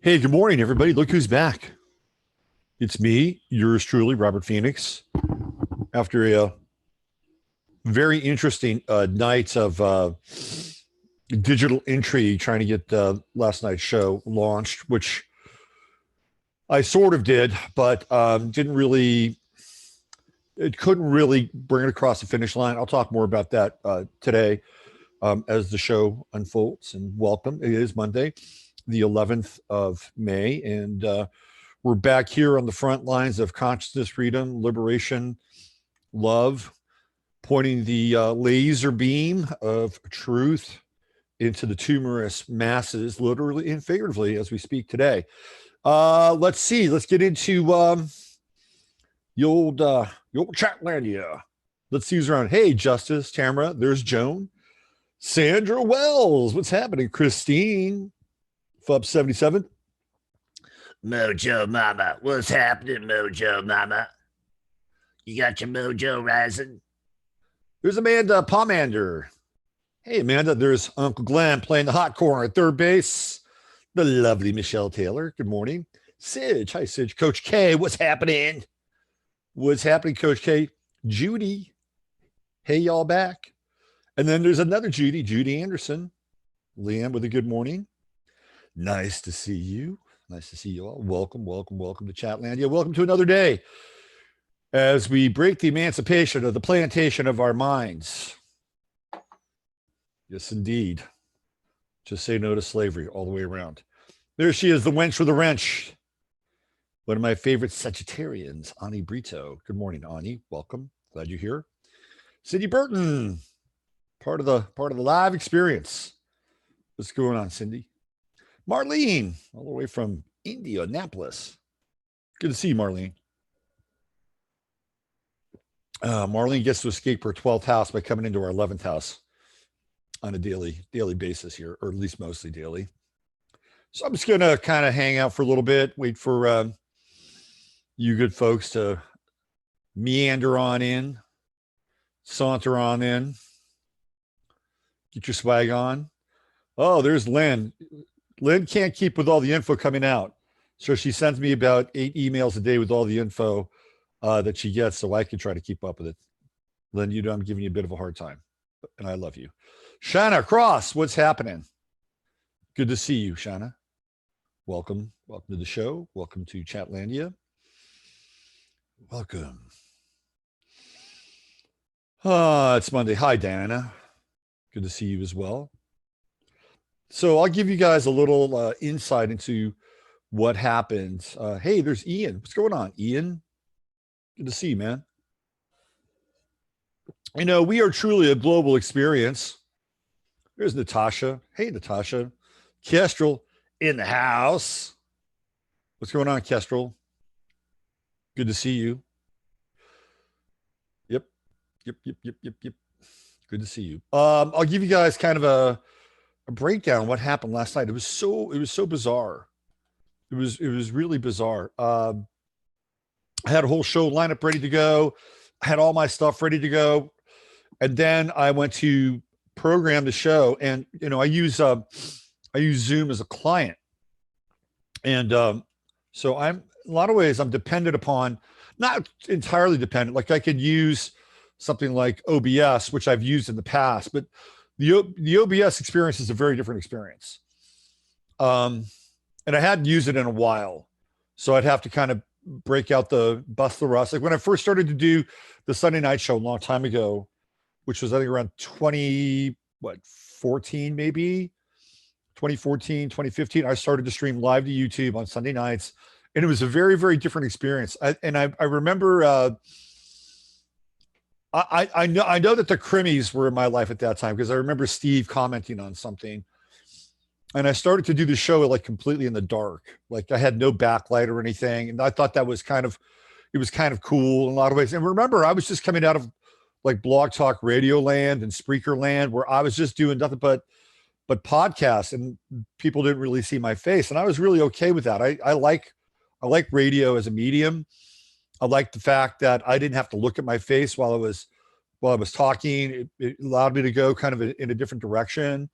Hey, good morning, everybody. Look who's back. It's me, yours truly, Robert Phoenix. After a very interesting night of digital intrigue trying to get last night's show launched, which I sort of did, but didn't really, it couldn't really bring it across the finish line. I'll talk more about that today as the show unfolds. And welcome. It is Monday, the 11th of May, and we're back here on the front lines of consciousness, freedom, liberation, love, pointing the laser beam of truth into the tumorous masses, literally and figuratively, as we speak today. Let's see. Let's get into the old Chatlandia. Let's see who's around. Hey, Justice, Tamara. There's Joan. Sandra Wells. What's happening? Christine. Fub 77. Mojo Mama. What's happening, Mojo Mama? You got your mojo rising? There's Amanda Pomander. Hey, Amanda. There's Uncle Glenn playing the hot corner at third base. The lovely Michelle Taylor. Good morning. Sidge. Hi, Sidge. Coach K. What's happening? What's happening, Coach K? Judy. Hey, y'all back. And then there's another Judy, Judy Anderson. Liam with a good morning. Nice to see you. Nice to see you all. Welcome, welcome, welcome to Chatlandia. Welcome to another day as we break the emancipation of the plantation of our minds. Yes, indeed. Just say no to slavery all the way around. There she is, the wench with the wrench. One of my favorite Sagittarians, Ani Brito. Good morning, Ani. Welcome. Glad you're here. Cindy Burton, part of the live experience. What's going on, Cindy? Marlene, all the way from Indianapolis. Good to see you, Marlene. Marlene gets to escape her 12th house by coming into our 11th house on a daily basis here, or at least mostly daily. So I'm just going to kind of hang out for a little bit, wait for you good folks to meander on in, saunter on in, get your swag on. Oh, there's Lynn. Lynn can't keep with all the info coming out. So she sends me about 8 emails a day with all the info that she gets so I can try to keep up with it. Lynn, you know I'm giving you a bit of a hard time, and I love you. Shanna Cross, what's happening? Good to see you, Shanna. Welcome. Welcome to the show. Welcome to Chatlandia. Welcome. It's Monday. Hi, Diana. Good to see you as well. So I'll give you guys a little insight into what happened. Hey, there's Ian. What's going on, Ian? Good to see you, man. You know, we are truly a global experience. There's Natasha. Hey, Natasha. Kestrel in the house. What's going on, Kestrel? Good to see you. Yep. Good to see you. I'll give you guys kind of a breakdown of what happened last night. It was so bizarre. It was really bizarre. I had a whole show lineup ready to go. I had all my stuff ready to go. And then I went to program the show, and you know, I use Zoom as a client. And so I'm in a lot of ways I'm dependent upon, not entirely dependent, like I could use something like OBS, which I've used in the past, but the OBS experience is a very different experience. And I hadn't used it in a while. So I'd have to kind of bust the rust. Like when I first started to do the Sunday night show a long time ago, which was I think around 2014 maybe, 2014, 2015, I started to stream live to YouTube on Sunday nights. And it was a very, very different experience. I remember, I know that the Crimmies were in my life at that time because I remember Steve commenting on something. And I started to do the show like completely in the dark. Like I had no backlight or anything. And I thought that was kind of cool in a lot of ways. And remember, I was just coming out of like Blog Talk Radio land and Spreaker land, where I was just doing nothing but podcasts, and people didn't really see my face. And I was really okay with that. I like radio as a medium. I like the fact that I didn't have to look at my face while I was talking. It allowed me to go kind of in a different direction.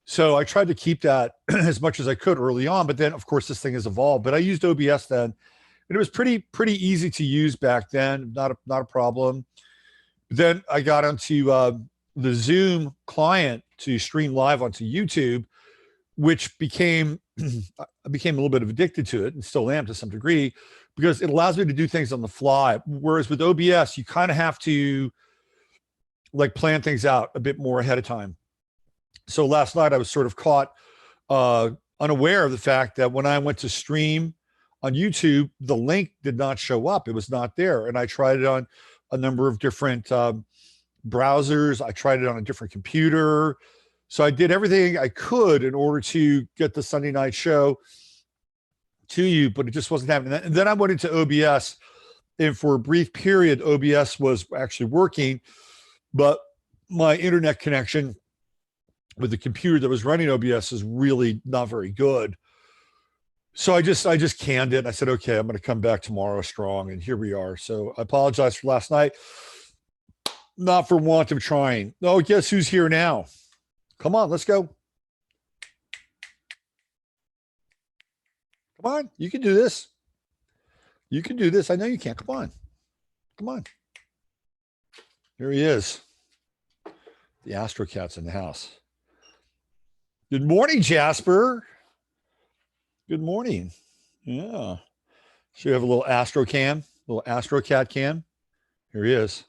So I tried to keep that as much as I could early on, but then of course this thing has evolved. But I used OBS then, and it was pretty easy to use back then, not a problem. Then I got onto the Zoom client to stream live onto YouTube, which became I became a little bit of addicted to it, and still am to some degree, because it allows me to do things on the fly. Whereas with OBS, you kind of have to like plan things out a bit more ahead of time. So last night I was sort of caught unaware of the fact that when I went to stream on YouTube, the link did not show up. It was not there. And I tried it on a number of different browsers. I tried it on a different computer. So I did everything I could in order to get the Sunday night show to you, but it just wasn't happening. And then I went into OBS, and for a brief period, OBS was actually working, but my internet connection with the computer that was running OBS is really not very good. So I just canned it. I said, okay, I'm going to come back tomorrow strong. And here we are. So I apologize for last night. Not for want of trying. Oh, guess who's here now? Come on, let's go. Come on, you can do this. You can do this. I know you can. Come on. Come on. Here he is. The Astro Cat's in the house. Good morning, Jasper. Good morning. Yeah. So you have a little Astro cam, little Astro Cat cam. Here he is.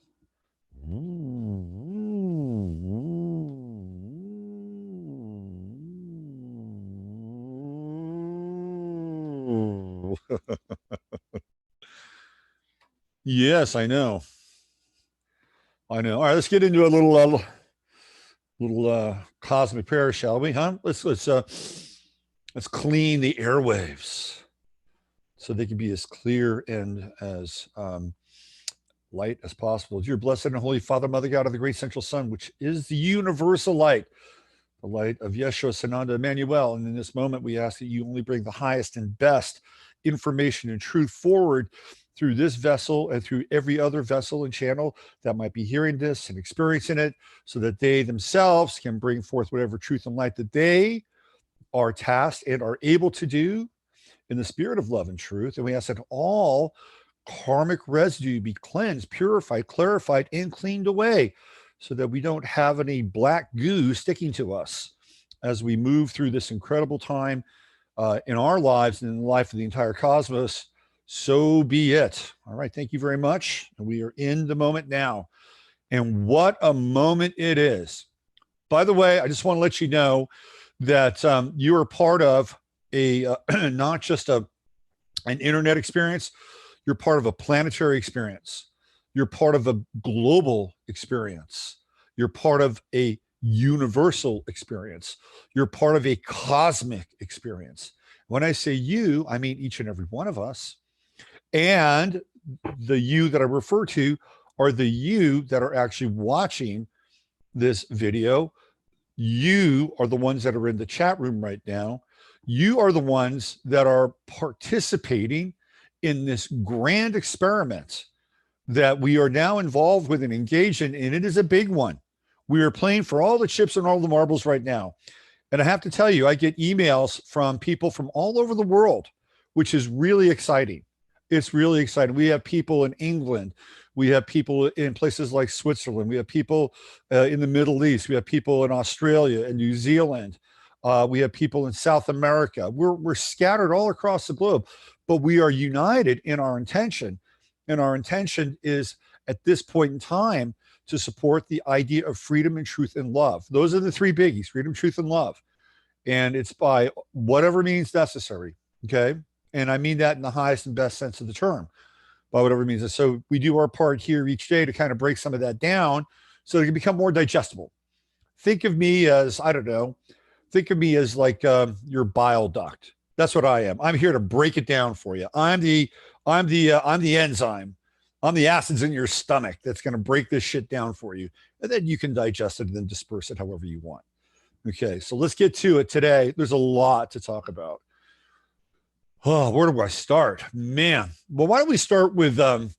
Yes, I know. I know. All right, let's get into a little cosmic prayer, shall we? Huh? Let's clean the airwaves so they can be as clear and as light as possible. Dear blessed and holy Father, Mother God of the great central sun, which is the universal light, the light of Yeshua, Sananda, Emmanuel. And in this moment, we ask that you only bring the highest and best information and truth forward through this vessel and through every other vessel and channel that might be hearing this and experiencing it, so that they themselves can bring forth whatever truth and light that they are tasked and are able to do in the spirit of love and truth. And we ask that all karmic residue be cleansed, purified, clarified, and cleaned away, so that we don't have any black goo sticking to us as we move through this incredible time in our lives and in the life of the entire cosmos. So be it. All right. Thank you very much. We are in the moment now. And what a moment it is. By the way, I just want to let you know that you are part of a not just an internet experience. You're part of a planetary experience. You're part of a global experience. You're part of a universal experience. You're part of a cosmic experience. When I say you, I mean each and every one of us. And the you that I refer to are the you that are actually watching this video. You are the ones that are in the chat room right now. You are the ones that are participating in this grand experiment that we are now involved with and engaged in, and it is a big one. We are playing for all the chips and all the marbles right now. And I have to tell you, I get emails from people from all over the world, which is really exciting. It's really exciting. We have people in England. We have people in places like Switzerland. We have people in the Middle East. We have people in Australia and New Zealand. We have people in South America. We're scattered all across the globe, but we are united in our intention. And our intention is, at this point in time, to support the idea of freedom and truth and love. Those are the three biggies: freedom, truth, and love. And it's by whatever means necessary. Okay. And I mean that in the highest and best sense of the term, by whatever means. So we do our part here each day to kind of break some of that down so it can become more digestible. Think of me as, I don't know, think of me as like your bile duct. That's what I am. I'm here to break it down for you. I'm the enzyme. I'm the acids in your stomach that's going to break this shit down for you. And then you can digest it and then disperse it however you want. Okay, so let's get to it today. There's a lot to talk about. Oh, where do I start? Man. Well, why don't we start with the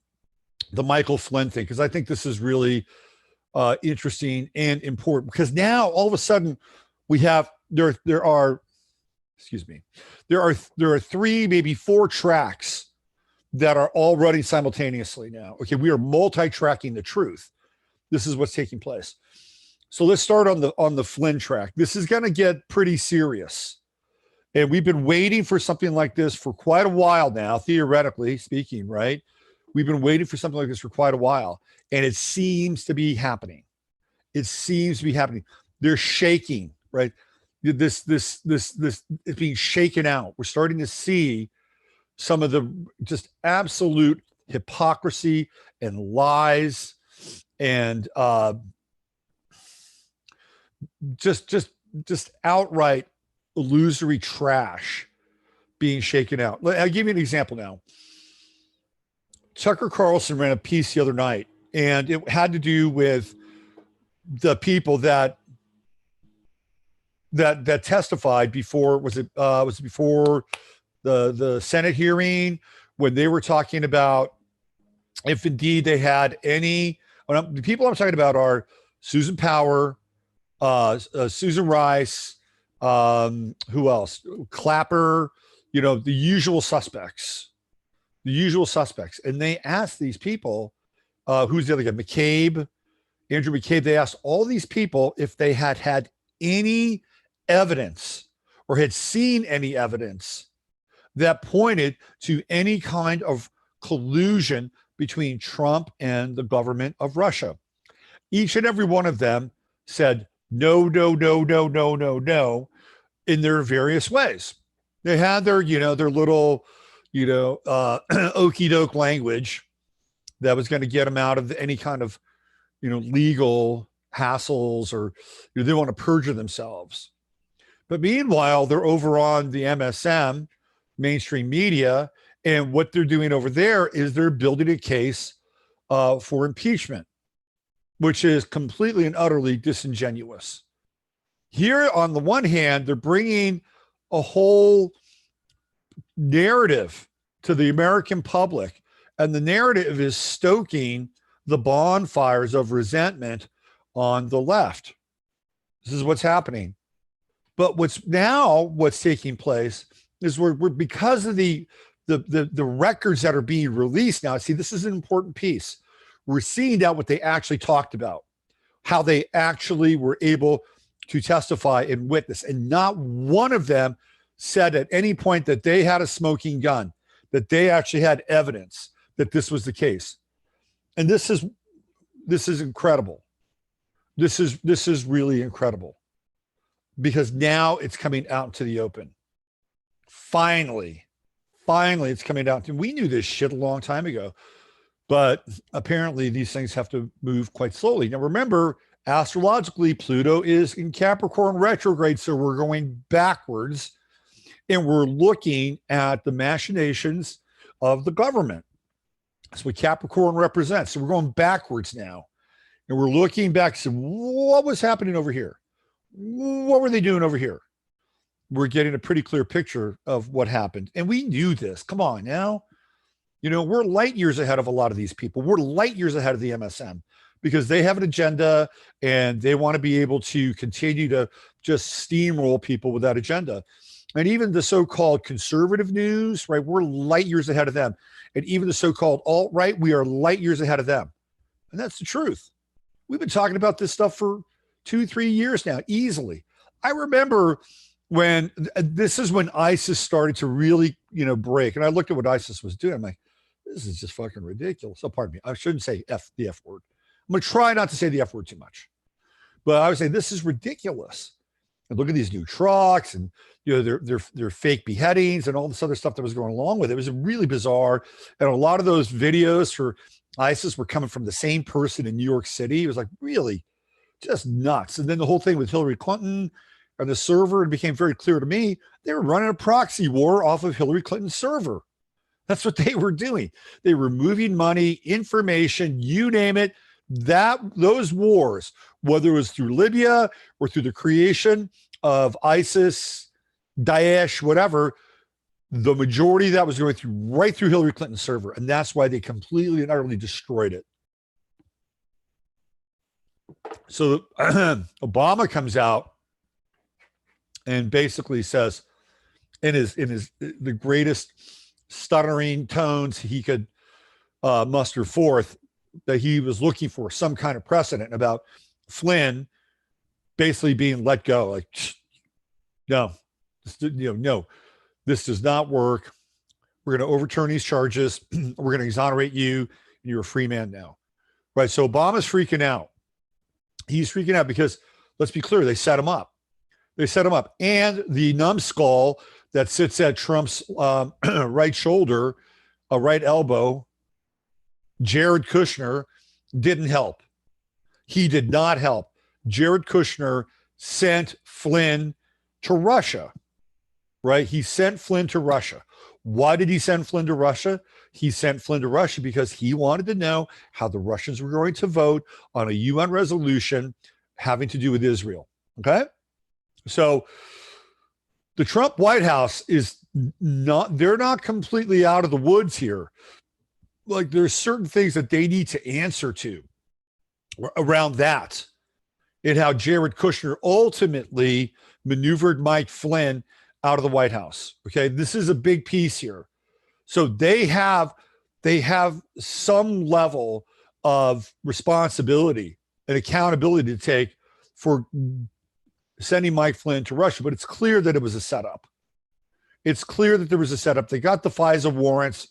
Michael Flynn thing? Because I think this is really interesting and important, because now all of a sudden we have there are, excuse me, there are 3, maybe 4 tracks that are all running simultaneously now. Okay, we are multi-tracking the truth. This is what's taking place. So let's start on the Flynn track. This is going to get pretty serious. And we've been waiting for something like this for quite a while now, theoretically speaking, right? We've been waiting for something like this for quite a while, and it seems to be happening. It seems to be happening. They're shaking, right? This is being shaken out. We're starting to see some of the just absolute hypocrisy and lies and just outright illusory trash being shaken out. I'll give you an example now. Tucker Carlson ran a piece the other night, and it had to do with the people that testified before. Was it before the Senate hearing, when they were talking about if indeed they had any. The people I'm talking about are Susan Power, Susan Rice, who else? Clapper, the usual suspects. And they asked these people, who's the other guy? McCabe, Andrew McCabe. They asked all these people if they had any evidence or had seen any evidence that pointed to any kind of collusion between Trump and the government of Russia. Each and every one of them said no, no, no, no, no, no, no, in their various ways. They had their little, okey doke language that was going to get them out of any kind of, legal hassles, or they want to perjure themselves. But meanwhile, they're over on the MSM, mainstream media, and what they're doing over there is they're building a case for impeachment, which is completely and utterly disingenuous. Here, on the one hand, they're bringing a whole narrative to the American public, and the narrative is stoking the bonfires of resentment on the left. This is what's happening. But what's taking place is we're because of the records that are being released now. See, this is an important piece. We're seeing now what they actually talked about, how they actually were able to testify and witness. And not one of them said at any point that they had a smoking gun, that they actually had evidence that this was the case. And this is incredible. This is really incredible, because now it's coming out into the open. Finally it's coming out. We knew this shit a long time ago, but apparently these things have to move quite slowly. Now, remember, astrologically, Pluto is in Capricorn retrograde, so we're going backwards, and we're looking at the machinations of the government. That's what Capricorn represents. So we're going backwards now, and we're looking back. So what was happening over here? What were they doing over here? We're getting a pretty clear picture of what happened. And we knew this. Come on now. We're light years ahead of a lot of these people. We're light years ahead of the MSM, because they have an agenda and they want to be able to continue to just steamroll people with that agenda. And even the so-called conservative news, right? We're light years ahead of them. And even the so-called alt-right, we are light years ahead of them. And that's the truth. We've been talking about this stuff for 2-3 years now, easily. I remember when this is when ISIS started to really, break. And I looked at what ISIS was doing. I'm like, this is just fucking ridiculous. So pardon me. I shouldn't say the F word. I'm going to try not to say the F word too much. But I would say this is ridiculous. And look at these new trucks and, their fake beheadings and all this other stuff that was going along with it. It was really bizarre. And a lot of those videos for ISIS were coming from the same person in New York City. It was like really just nuts. And then the whole thing with Hillary Clinton and the server, it became very clear to me they were running a proxy war off of Hillary Clinton's server. That's what they were doing. They were moving money, information, you name it. Those wars, whether it was through Libya or through the creation of ISIS, Daesh, whatever, the majority of that was going right through Hillary Clinton's server. And that's why they completely and utterly destroyed it. So Obama comes out and basically says in his the greatest stuttering tones he could muster forth that he was looking for some kind of precedent about Flynn basically being let go. Like, no, no, this does not work. We're going to overturn these charges. We're going to exonerate you, and you're a free man now. Right. So Obama's freaking out. He's freaking out because, let's be clear, they set him up. They set him up. And the numbskull that sits at Trump's right shoulder, a right elbow, Jared Kushner, didn't help. He did not help. Jared Kushner sent Flynn to Russia, right? He sent Flynn to Russia. Why did he send Flynn to Russia? He sent Flynn to Russia because he wanted to know how the Russians were going to vote on a UN resolution having to do with Israel. Okay? So the Trump White House is not, they're not completely out of the woods here. Like, there's certain things that they need to answer to around that, and how Jared Kushner ultimately maneuvered Mike Flynn out of the White House. Okay, this is a big piece here. So they have some level of responsibility and accountability to take for sending Mike Flynn to Russia, but it's clear that it was a setup. It's clear that there was a setup. They got the FISA warrants,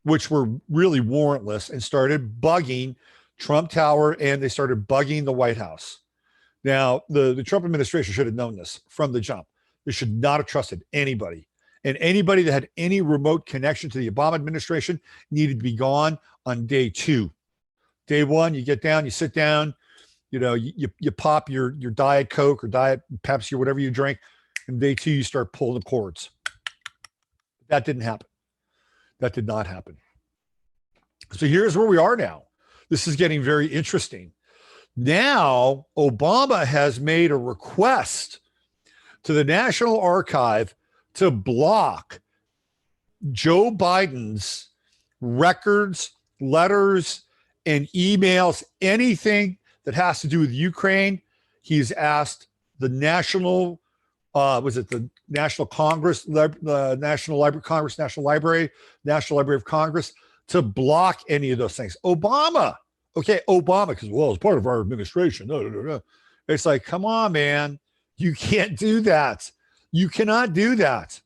which were really warrantless, and started bugging Trump Tower, and they started bugging the White House. Now, the Trump administration should have known this from the jump. They should not have trusted anybody. And anybody that had any remote connection to the Obama administration needed to be gone on day 2. Day 1, you get down, you sit down, you pop your Diet Coke or Diet Pepsi or whatever you drink. And day 2, you start pulling the cords. That didn't happen. That did not happen. So here's where we are now. This is getting very interesting. Now, Obama has made a request to the National Archive to block Joe Biden's records, letters, and emails, anything that has to do with Ukraine. He's asked the National, the National Congress, National Library of Congress, to block any of those things. Obama, because, well, it's part of our administration. No. It's like, come on, man. You can't do that. You cannot do that.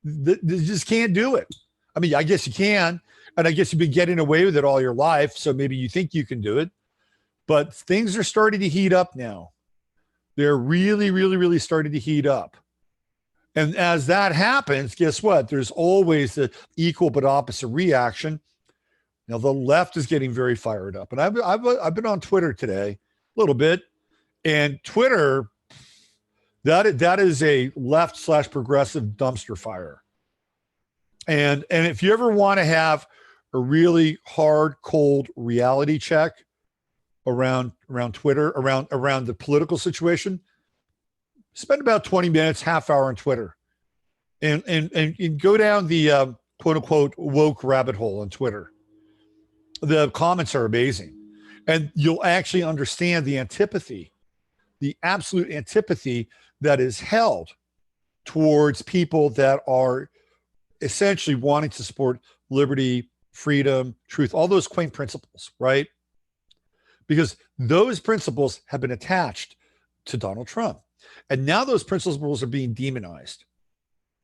You just can't do it. I mean, I guess you can. And I guess you've been getting away with it all your life. So maybe you think you can do it. But things are starting to heat up now. They're really, really, really starting to heat up. And as that happens, guess what? There's always the equal but opposite reaction. Now, the left is getting very fired up. And I've been on Twitter today a little bit. And Twitter, that is a left/progressive dumpster fire. And if you ever want to have a really hard, cold reality check around Twitter, around the political situation, spend about 20 minutes, half hour on Twitter, and go down the quote unquote woke rabbit hole on Twitter. The comments are amazing, and you'll actually understand the antipathy, the absolute antipathy that is held towards people that are essentially wanting to support liberty, freedom, truth, all those quaint principles, right? Because those principles have been attached to Donald Trump. And now those principles are being demonized.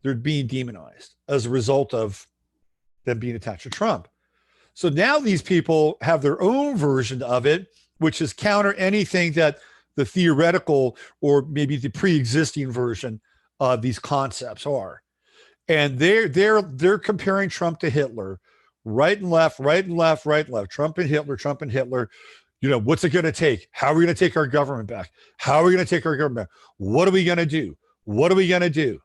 They're being demonized as a result of them being attached to Trump. So now these people have their own version of it, which is counter anything that the theoretical or maybe the pre-existing version of these concepts are. And they're comparing Trump to Hitler, right and left, Trump and Hitler. What's it going to take? How are we going to take our government back? How are we going to take our government back? What are we going to do? What are we going to do?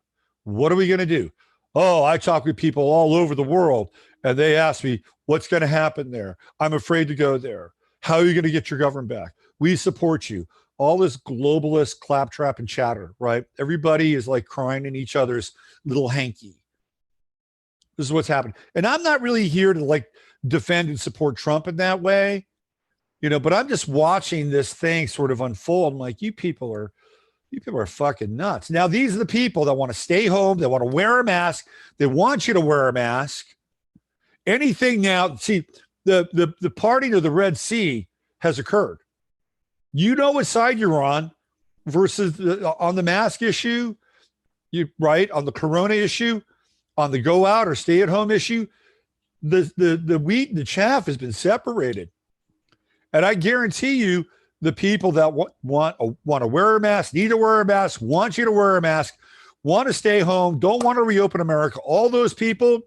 What are we going to do? Oh, I talk with people all over the world, and they ask me, what's going to happen there? I'm afraid to go there. How are you going to get your government back? We support you. All this globalist claptrap and chatter, right? Everybody is like crying in each other's little hanky. This is what's happening. And I'm not really here to like defend and support Trump in that way, but I'm just watching this thing sort of unfold. I'm like, you people are You people are fucking nuts. Now, these are the people that want to stay home. They want to wear a mask. They want you to wear a mask. Anything now, see, the parting of the Red Sea has occurred. You know what side you're on versus on the mask issue, right? On the corona issue, on the go out or stay at home issue, the wheat and the chaff has been separated. And I guarantee you, the people that want to wear a mask, need to wear a mask, want you to wear a mask, want to stay home, don't want to reopen America, all those people,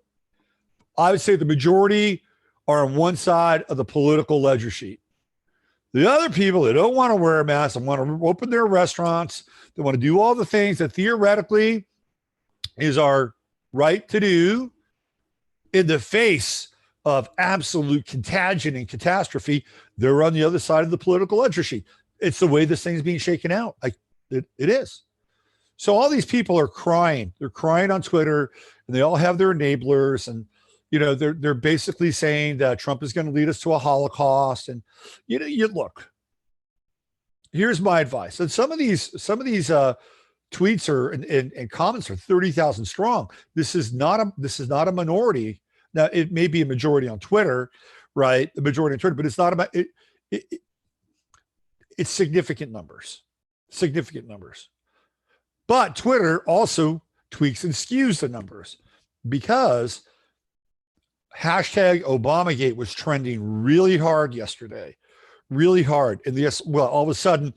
I would say the majority are on one side of the political ledger sheet. The other people that don't want to wear a mask and want to open their restaurants, they want to do all the things that theoretically is our right to do in the face of absolute contagion and catastrophe, they're on the other side of the political ledger sheet. It's the way this thing's being shaken out. It is. So all these people are crying. They're crying on Twitter, and they all have their enablers, and they're basically saying that Trump is going to lead us to a Holocaust. And you look. Here's my advice. And some of these tweets are and comments are 30,000 strong. This is not a minority. Now, it may be a majority on Twitter, right? The majority on Twitter, but it's not about it. It's significant numbers. But Twitter also tweaks and skews the numbers because hashtag Obamagate was trending really hard yesterday, really hard. And all of a sudden,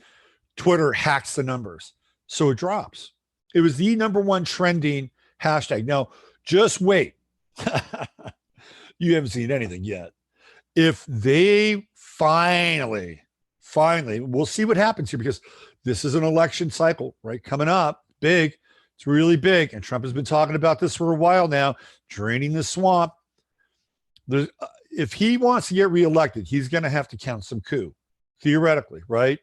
Twitter hacks the numbers. So it drops. It was the number one trending hashtag. Now, just wait. You haven't seen anything yet. If they finally, we'll see what happens here, because this is an election cycle, right? Coming up, big. It's really big. And Trump has been talking about this for a while now, draining the swamp. If he wants to get reelected, he's going to have to count some coup, theoretically, right?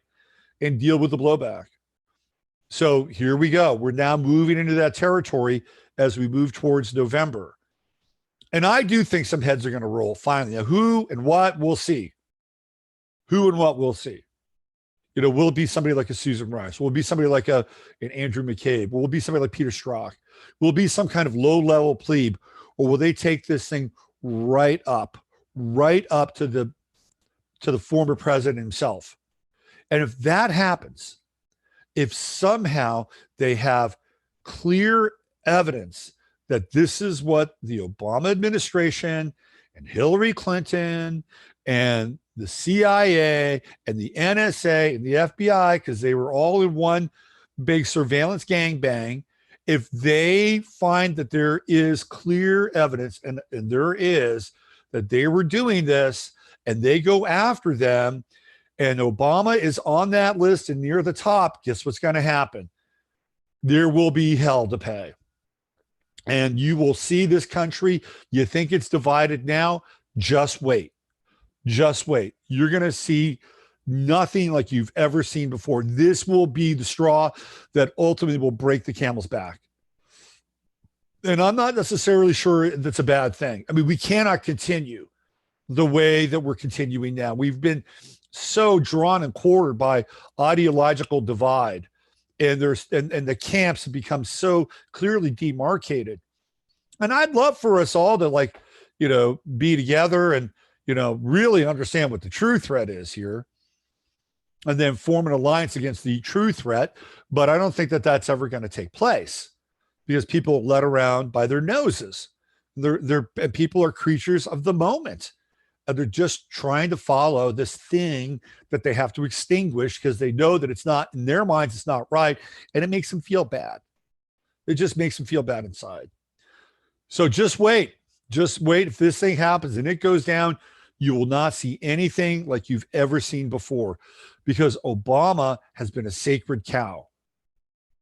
And deal with the blowback. So here we go. We're now moving into that territory as we move towards November. And I do think some heads are going to roll finally. Now, who and what, we'll see. Who and what, we'll see. Will it be somebody like a Susan Rice? Will it be somebody like an Andrew McCabe? Will it be somebody like Peter Strzok? Will it be some kind of low-level plebe? Or will they take this thing right up to the former president himself? And if that happens, if somehow they have clear evidence that this is what the Obama administration and Hillary Clinton and the CIA and the NSA and the FBI, because they were all in one big surveillance gangbang, if they find that there is clear evidence, and there is, that they were doing this, and they go after them, and Obama is on that list and near the top, guess what's going to happen? There will be hell to pay. And you will see this country. You think it's divided now? Just wait. Just wait. You're going to see nothing like you've ever seen before. This will be the straw that ultimately will break the camel's back. And I'm not necessarily sure that's a bad thing. I mean, we cannot continue the way that we're continuing now. We've been so drawn and quartered by ideological divide. And the camps have become so clearly demarcated. And I'd love for us all to be together and, really understand what the true threat is here, and then form an alliance against the true threat. But I don't think that that's ever going to take place, because people are led around by their noses. And people are creatures of the moment. And they're just trying to follow this thing that they have to extinguish because they know that it's not, in their minds, it's not right. And it makes them feel bad. It just makes them feel bad inside. So just wait. Just wait. If this thing happens and it goes down, you will not see anything like you've ever seen before, because Obama has been a sacred cow.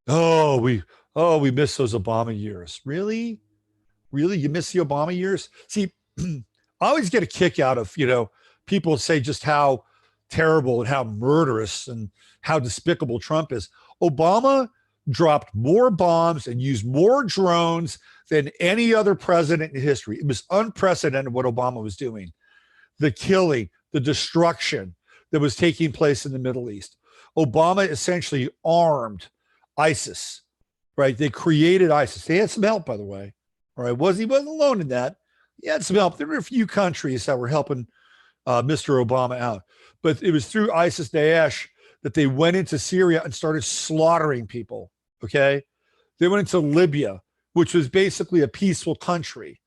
Oh, we miss those Obama years. Really? You miss the Obama years? See, I always get a kick out of, people say just how terrible and how murderous and how despicable Trump is. Obama dropped more bombs and used more drones than any other president in history. It was unprecedented what Obama was doing. The killing, the destruction that was taking place in the Middle East. Obama essentially armed ISIS, right? They created ISIS. They had some help, by the way. All right. He wasn't alone in that. He had some help. There were a few countries that were helping Mr. Obama out. But it was through ISIS Daesh that they went into Syria and started slaughtering people. Okay. They went into Libya, which was basically a peaceful country.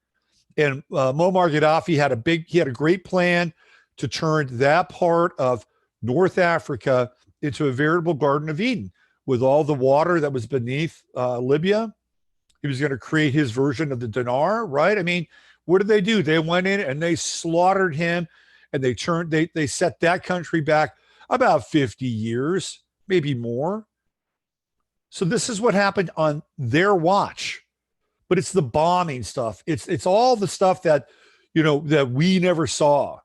And Muammar Gaddafi had a great plan to turn that part of North Africa into a veritable Garden of Eden with all the water that was beneath Libya. He was going to create his version of the dinar, right? I mean, what did they do? They went in and they slaughtered him, and they set that country back about 50 years, maybe more. So this is what happened on their watch. But it's the bombing stuff. It's all the stuff that, that we never saw.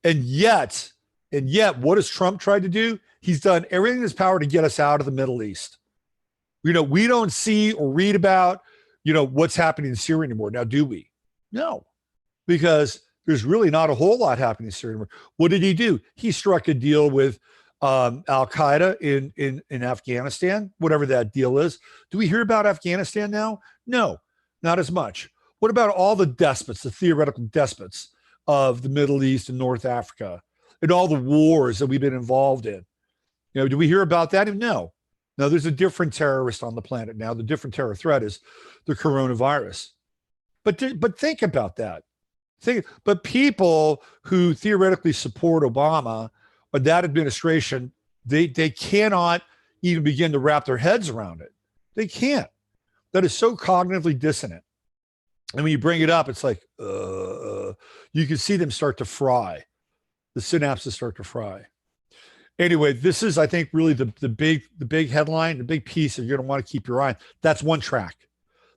And yet, what has Trump tried to do? He's done everything in his power to get us out of the Middle East. We don't see or read about, what's happening in Syria anymore. Now, do we? No, because there's really not a whole lot happening in Syria anymore. What did he do? He struck a deal with Al-Qaeda in Afghanistan, whatever that deal is. Do we hear about Afghanistan now? No, not as much. What about all the despots, the theoretical despots of the Middle East and North Africa, and all the wars that we've been involved in? Do we hear about that? No. No, there's a different terrorist on the planet now. The different terror threat is the coronavirus. But think about that. But people who theoretically support Obama or that administration, they cannot even begin to wrap their heads around it. They can't. That is so cognitively dissonant. And when you bring it up, it's like, you can see them start to fry. The synapses start to fry. Anyway, this is, I think, really the big headline, the big piece that you're going to want to keep your eye on. That's one track.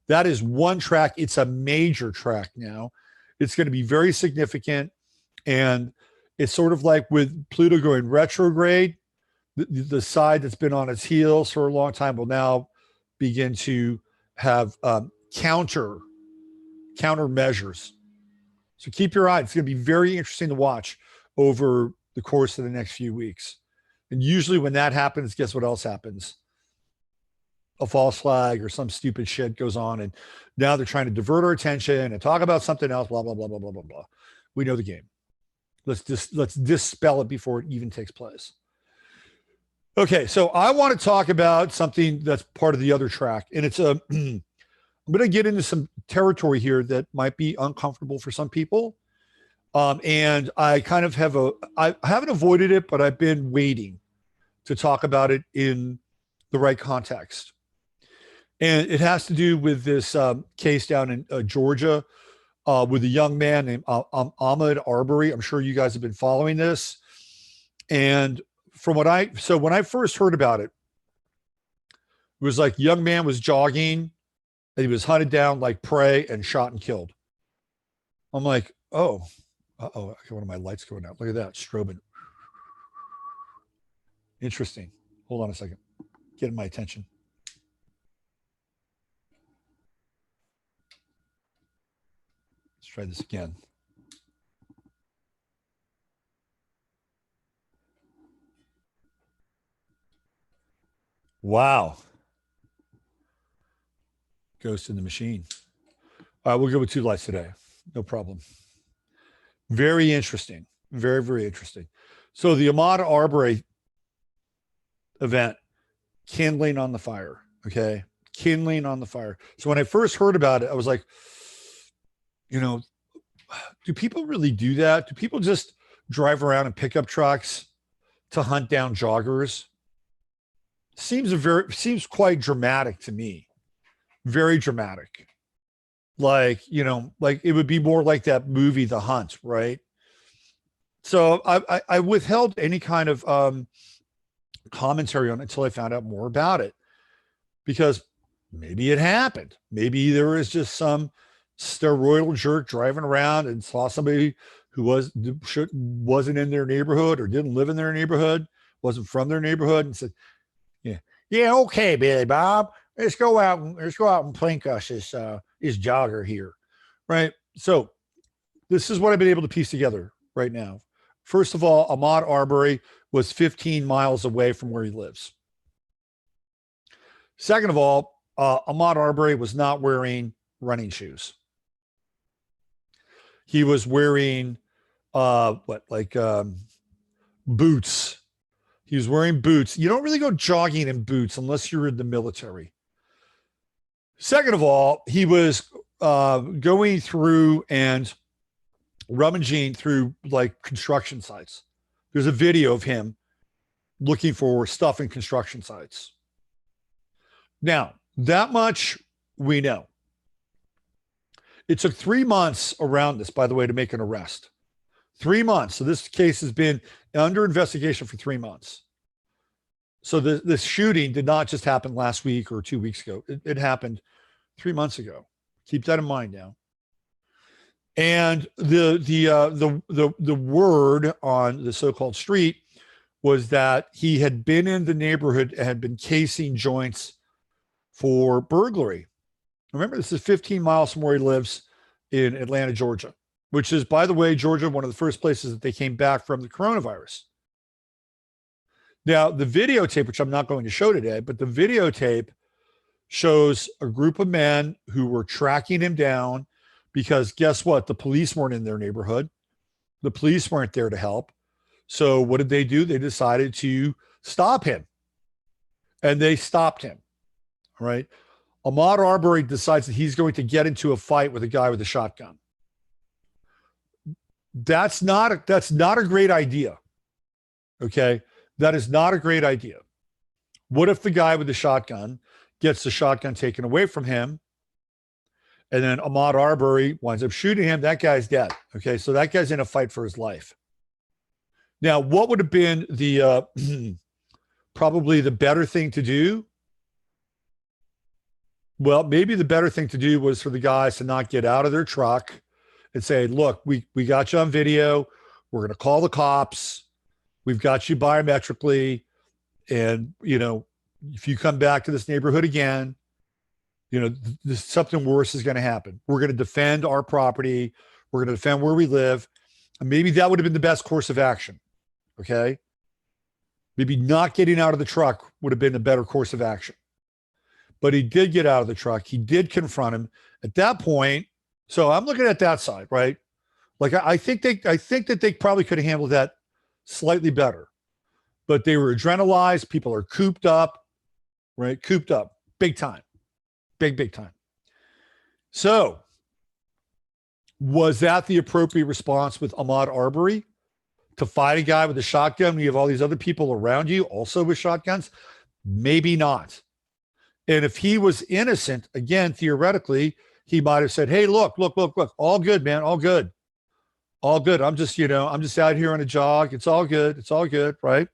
That is one track. It's a major track now. It's going to be very significant. And it's sort of like with Pluto going retrograde, the side that's been on its heels for a long time will now begin to have counter measures. So keep your eye. It's going to be very interesting to watch over the course of the next few weeks. And usually when that happens, guess what else happens? A false flag or some stupid shit goes on. And now they're trying to divert our attention and talk about something else, blah, blah, blah, blah, blah, blah, blah. We know the game. Let's dispel it before it even takes place. Okay, so I want to talk about something that's part of the other track. And it's I'm going to get into some territory here that might be uncomfortable for some people. And I kind of I haven't avoided it, but I've been waiting to talk about it in the right context. And it has to do with this case down in Georgia with a young man named Ahmaud Arbery. I'm sure you guys have been following this. And when I first heard about it, it was like young man was jogging and he was hunted down like prey and shot and killed. I'm like, oh, I got one of my lights going out. Look at that, strobing. Interesting. Hold on a second. Getting my attention. Let's try this again. Wow. Ghost in the machine. All right, we'll go with 2 lights today. No problem. Very interesting. Very, very interesting. So the Ahmaud Arbery event, kindling on the fire. Okay. Kindling on the fire. So when I first heard about it, I was like, do people really do that? Do people just drive around in pickup trucks to hunt down joggers? Seems quite dramatic to me. Very dramatic. Like it would be more like that movie, The Hunt, right? So I withheld any kind of commentary on it until I found out more about it, because maybe it happened. Maybe there was just some steroidal jerk driving around and saw somebody who wasn't in their neighborhood or didn't live in their neighborhood, wasn't from their neighborhood, and said, yeah, okay, Billy Bob, let's go out and plink us this jogger here, right? So this is what I've been able to piece together right now. First of all, Ahmaud Arbery was 15 miles away from where he lives. Second of all, Ahmaud Arbery was not wearing running shoes. He was wearing boots. He was wearing boots. You don't really go jogging in boots unless you're in the military. Second of all, he was going through and rummaging through like construction sites. There's a video of him looking for stuff in construction sites. Now, that much we know. It took 3 months around this, by the way, to make an arrest. 3 months. So this case has been under investigation for 3 months. So this shooting did not just happen last week or 2 weeks ago. It happened 3 months ago. Keep that in mind now. And the word on the so-called street was that he had been in the neighborhood and had been casing joints for burglary. Remember, this is 15 miles from where he lives in Atlanta, Georgia, which is, by the way, Georgia, one of the first places that they came back from the coronavirus. Now, the videotape, which I'm not going to show today, but the videotape shows a group of men who were tracking him down because guess what? The police weren't in their neighborhood. The police weren't there to help. So what did they do? They decided to stop him. And they stopped him. All right. Ahmaud Arbery decides that he's going to get into a fight with a guy with a shotgun. That's not a great idea. Okay. That is not a great idea. What if the guy with the shotgun gets the shotgun taken away from him and then Ahmaud Arbery winds up shooting him? That guy's dead. Okay. So that guy's in a fight for his life. Now, what would have been the probably the better thing to do? Well, maybe the better thing to do was for the guys to not get out of their truck and say, look, we got you on video. We're going to call the cops. We've got you biometrically. And, if you come back to this neighborhood again, something worse is going to happen. We're going to defend our property. We're going to defend where we live. And maybe that would have been the best course of action. Okay. Maybe not getting out of the truck would have been a better course of action. But he did get out of the truck. He did confront him at that point. So I'm looking at that side, right? Like I think that they probably could have handled that slightly better. But they were adrenalized. People are cooped up, right? Cooped up, big time, big time. So was that the appropriate response with Ahmaud Arbery to fight a guy with a shotgun when you have all these other people around you also with shotguns? Maybe not. And if he was innocent, again, theoretically, he might have said, hey, look, all good, man, all good. I'm just out here on a jog. It's all good, right?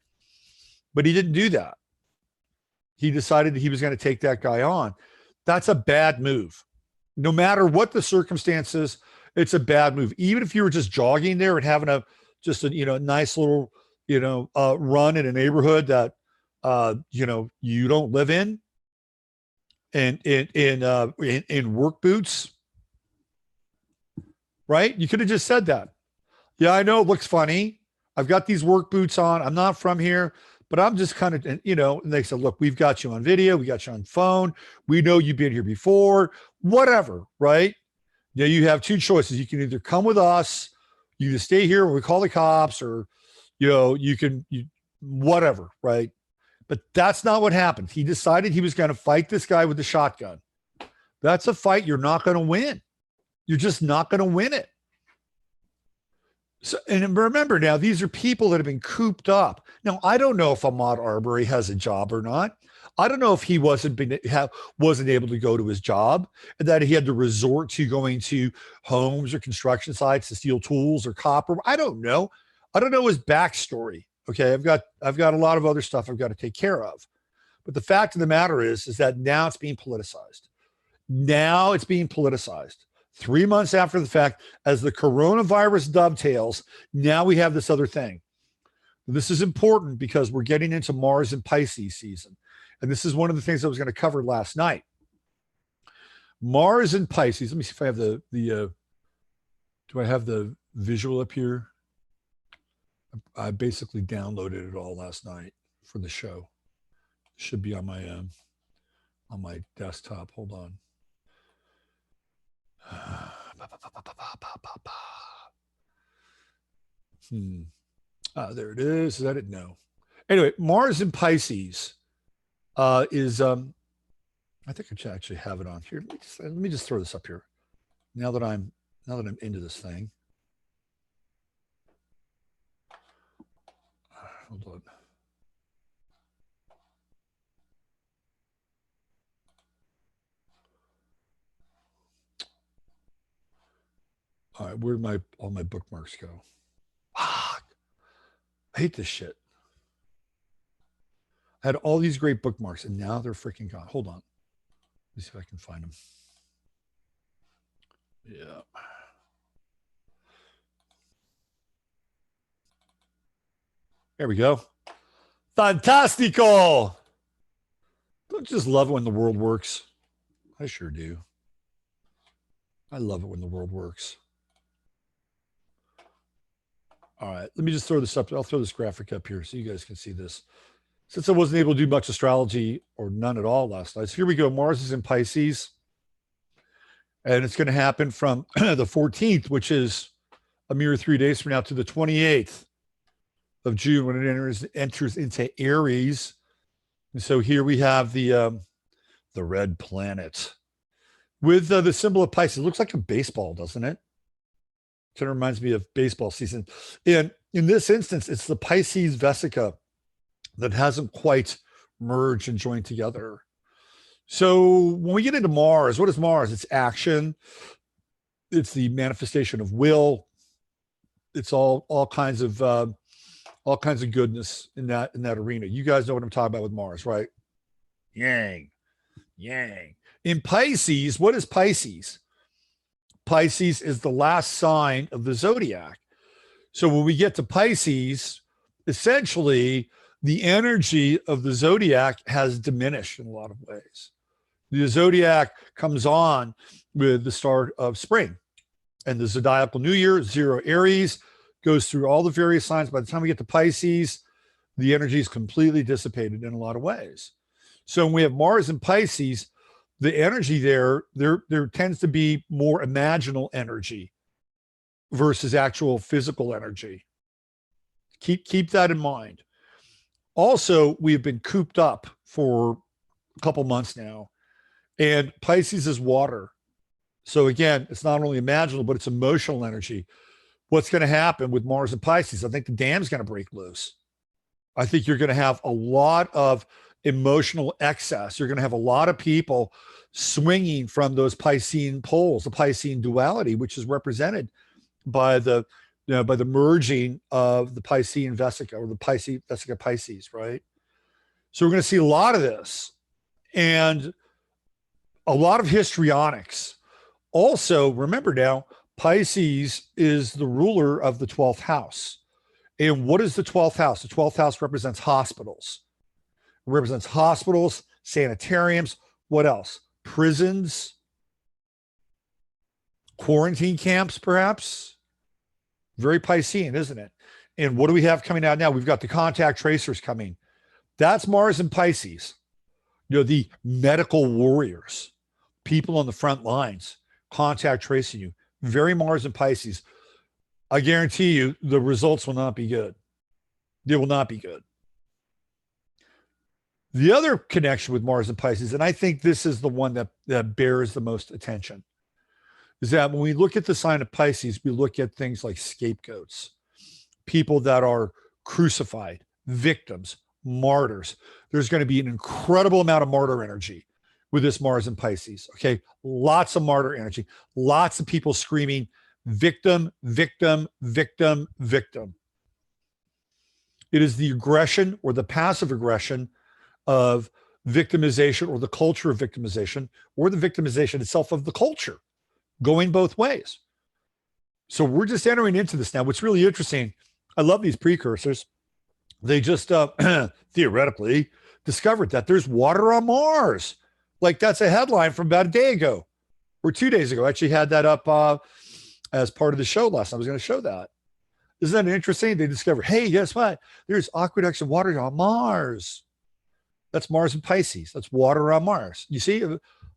But he didn't do that. He decided that he was going to take that guy on. That's a bad move. No matter what the circumstances, it's a bad move. Even if you were just jogging there and having a nice little, run in a neighborhood that, you don't live in, and in work boots, right? You could have just said that. Yeah, I know it looks funny. I've got these work boots on. I'm not from here, but I'm just kind of, and they said, look, we've got you on video. We got you on phone. We know you've been here before, whatever, right? You have two choices. You can either come with us, you can stay here when we call the cops, or, whatever, right? But that's not what happened. He decided he was going to fight this guy with the shotgun. That's a fight you're not going to win. You're just not going to win it. So, and remember now, these are people that have been cooped up. Now, I don't know if Ahmaud Arbery has a job or not. I don't know if he wasn't able to go to his job and that he had to resort to going to homes or construction sites to steal tools or copper. I don't know. I don't know his backstory. Okay, I've got a lot of other stuff I've got to take care of. But the fact of the matter is that now it's being politicized. Now it's being politicized. 3 months after the fact, as the coronavirus dovetails, now we have this other thing. This is important because we're getting into Mars and Pisces season. And this is one of the things I was going to cover last night. Mars and Pisces. Let me see if I have do I have the visual up here? I basically downloaded it all last night for the show. Should be on my on my desktop. Hold on. There it is. Is that it? No. Anyway, Mars in Pisces is I think I should actually have it on here. Let me just throw this up here. Now that I'm into this thing. Hold on. All right, where did all my bookmarks go? Fuck. I hate this shit. I had all these great bookmarks and now they're freaking gone. Hold on. Let me see if I can find them. Yeah. There we go. Fantastico. Don't you just love it when the world works? I sure do. I love it when the world works. All right, let me just throw this up. I'll throw this graphic up here so you guys can see this. Since I wasn't able to do much astrology or none at all last night. So here we go. Mars is in Pisces. And it's going to happen from the 14th, which is a mere 3 days from now, to the 28th of June when it enters into Aries. And so here we have the red planet with the symbol of Pisces. It looks like a baseball, doesn't it? Kind of reminds me of baseball season. And in this instance, it's the Pisces Vesica that hasn't quite merged and joined together. So when we get into Mars, what is Mars? It's action. It's the manifestation of will. It's all kinds of goodness in that arena. You guys know what I'm talking about with Mars, right? Yang. In Pisces, what is Pisces? Pisces is the last sign of the zodiac. So when we get to Pisces, essentially the energy of the zodiac has diminished in a lot of ways. The zodiac comes on with the start of spring, and the zodiacal new year, 0 Aries, goes through all the various signs. By the time we get to Pisces, the energy is completely dissipated in a lot of ways. So when we have Mars in Pisces, the energy there tends to be more imaginal energy versus actual physical energy. Keep that in mind. Also, we've been cooped up for a couple months now, and Pisces is water. So again, it's not only imaginal, but it's emotional energy. What's going to happen with Mars and Pisces? I think the dam's going to break loose. I think you're going to have a lot of emotional excess. You're going to have a lot of people swinging from those Piscean poles, the Piscean duality, which is represented by the merging of the Piscean Vesica, or the Pisces Vesica Pisces, right? So we're going to see a lot of this, and a lot of histrionics. Also, remember now, Pisces is the ruler of the 12th house. And what is the 12th house? The 12th house represents hospitals. It represents hospitals, sanitariums. What else? Prisons, quarantine camps, perhaps. Very Piscean, isn't it? And what do we have coming out now? We've got the contact tracers coming. That's Mars and Pisces. The medical warriors, people on the front lines, contact tracing you. Very Mars and Pisces. I guarantee you the results will not be good. They will not be good. The other connection with Mars and Pisces, and I think this is the one that bears the most attention, is that when we look at the sign of Pisces, we look at things like scapegoats, people that are crucified, victims, martyrs. There's going to be an incredible amount of martyr energy with this Mars and Pisces. Okay. Lots of martyr energy, lots of people screaming, victim, victim, victim, victim. It is the aggression or the passive aggression of victimization, or the culture of victimization, or the victimization itself of the culture, going both ways. So we're just entering into this now. What's really interesting, I love these precursors. They just theoretically discovered that there's water on Mars. Like, that's a headline from about a day ago or 2 days ago. I actually had that up as part of the show last night. I was going to show that. Isn't that interesting? They discovered, hey, guess what? There's aqueducts of water on Mars. That's Mars and Pisces. That's water on Mars. You see,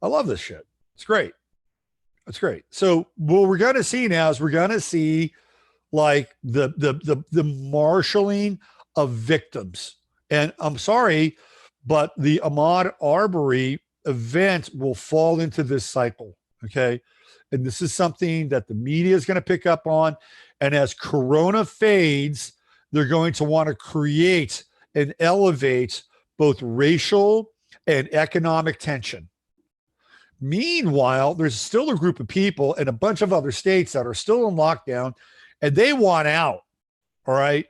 I love this shit. It's great. It's great. So what we're going to see now is we're going to see like the marshaling of victims. And I'm sorry, but the Ahmaud Arbery event will fall into this cycle. Okay. And this is something that the media is going to pick up on. And as Corona fades, they're going to want to create and elevate both racial and economic tension. Meanwhile, there's still a group of people in a bunch of other states that are still in lockdown, and they want out. All right.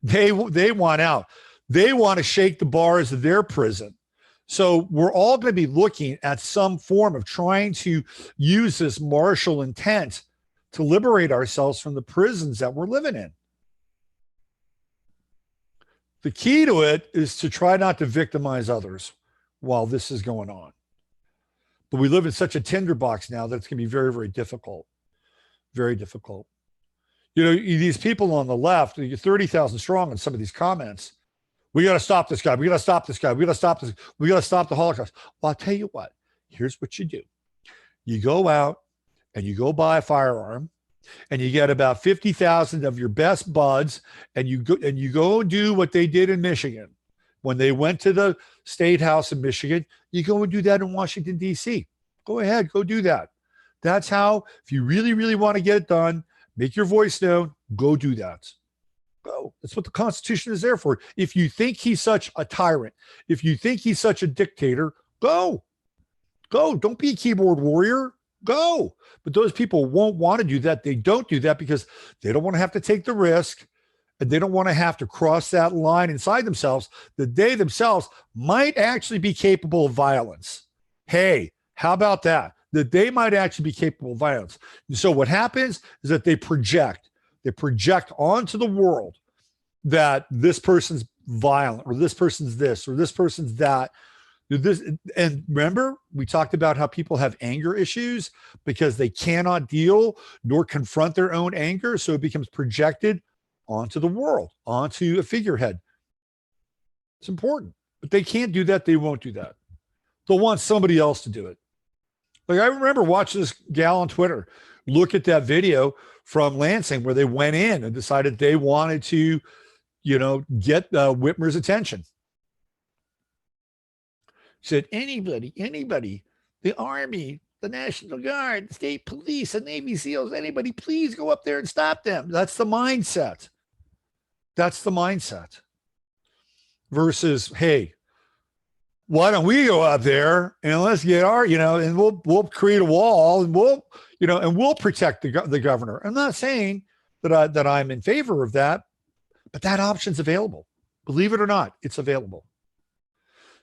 They want out. They want to shake the bars of their prison. So we're all going to be looking at some form of trying to use this martial intent to liberate ourselves from the prisons that we're living in. The key to it is to try not to victimize others while this is going on. But we live in such a tinderbox now that it's going to be very, very difficult. Very difficult. You know, these people on the left, you're 30,000 strong in some of these comments. We got to stop this guy. We got to stop this guy. We got to stop this. We got to stop the Holocaust. Well, I'll tell you what. Here's what you do. You go out and you go buy a firearm, and you get about 50,000 of your best buds, and you go do what they did in Michigan. When they went to the state house in Michigan, you go and do that in Washington, D.C. Go ahead, go do that. That's how, if you really, really want to get it done, make your voice known, go do that. Go. That's what the Constitution is there for. If you think he's such a tyrant, if you think he's such a dictator, go. Go. Don't be a keyboard warrior. Go. But those people won't want to do that. They don't do that because they don't want to have to take the risk, and they don't want to have to cross that line inside themselves that they themselves might actually be capable of violence. Hey, how about that? That they might actually be capable of violence. And so what happens is that they project onto the world that this person's violent, or this person's this, or this person's that. This, and remember, we talked about how people have anger issues because they cannot deal nor confront their own anger. So it becomes projected onto the world, onto a figurehead. It's important, but they can't do that. They won't do that. They'll want somebody else to do it. Like, I remember watching this gal on Twitter look at that video from Lansing where they went in and decided they wanted to, you know, get Whitmer's attention. Said, anybody, the Army, the National Guard, the state police, the Navy SEALs, anybody, please go up there and stop them. That's the mindset. That's the mindset. Versus, hey, why don't we go up there and let's get our, you know, and we'll create a wall, and we'll, you know, and we'll protect the governor. I'm not saying that I'm in favor of that, but that option's available. Believe it or not, it's available.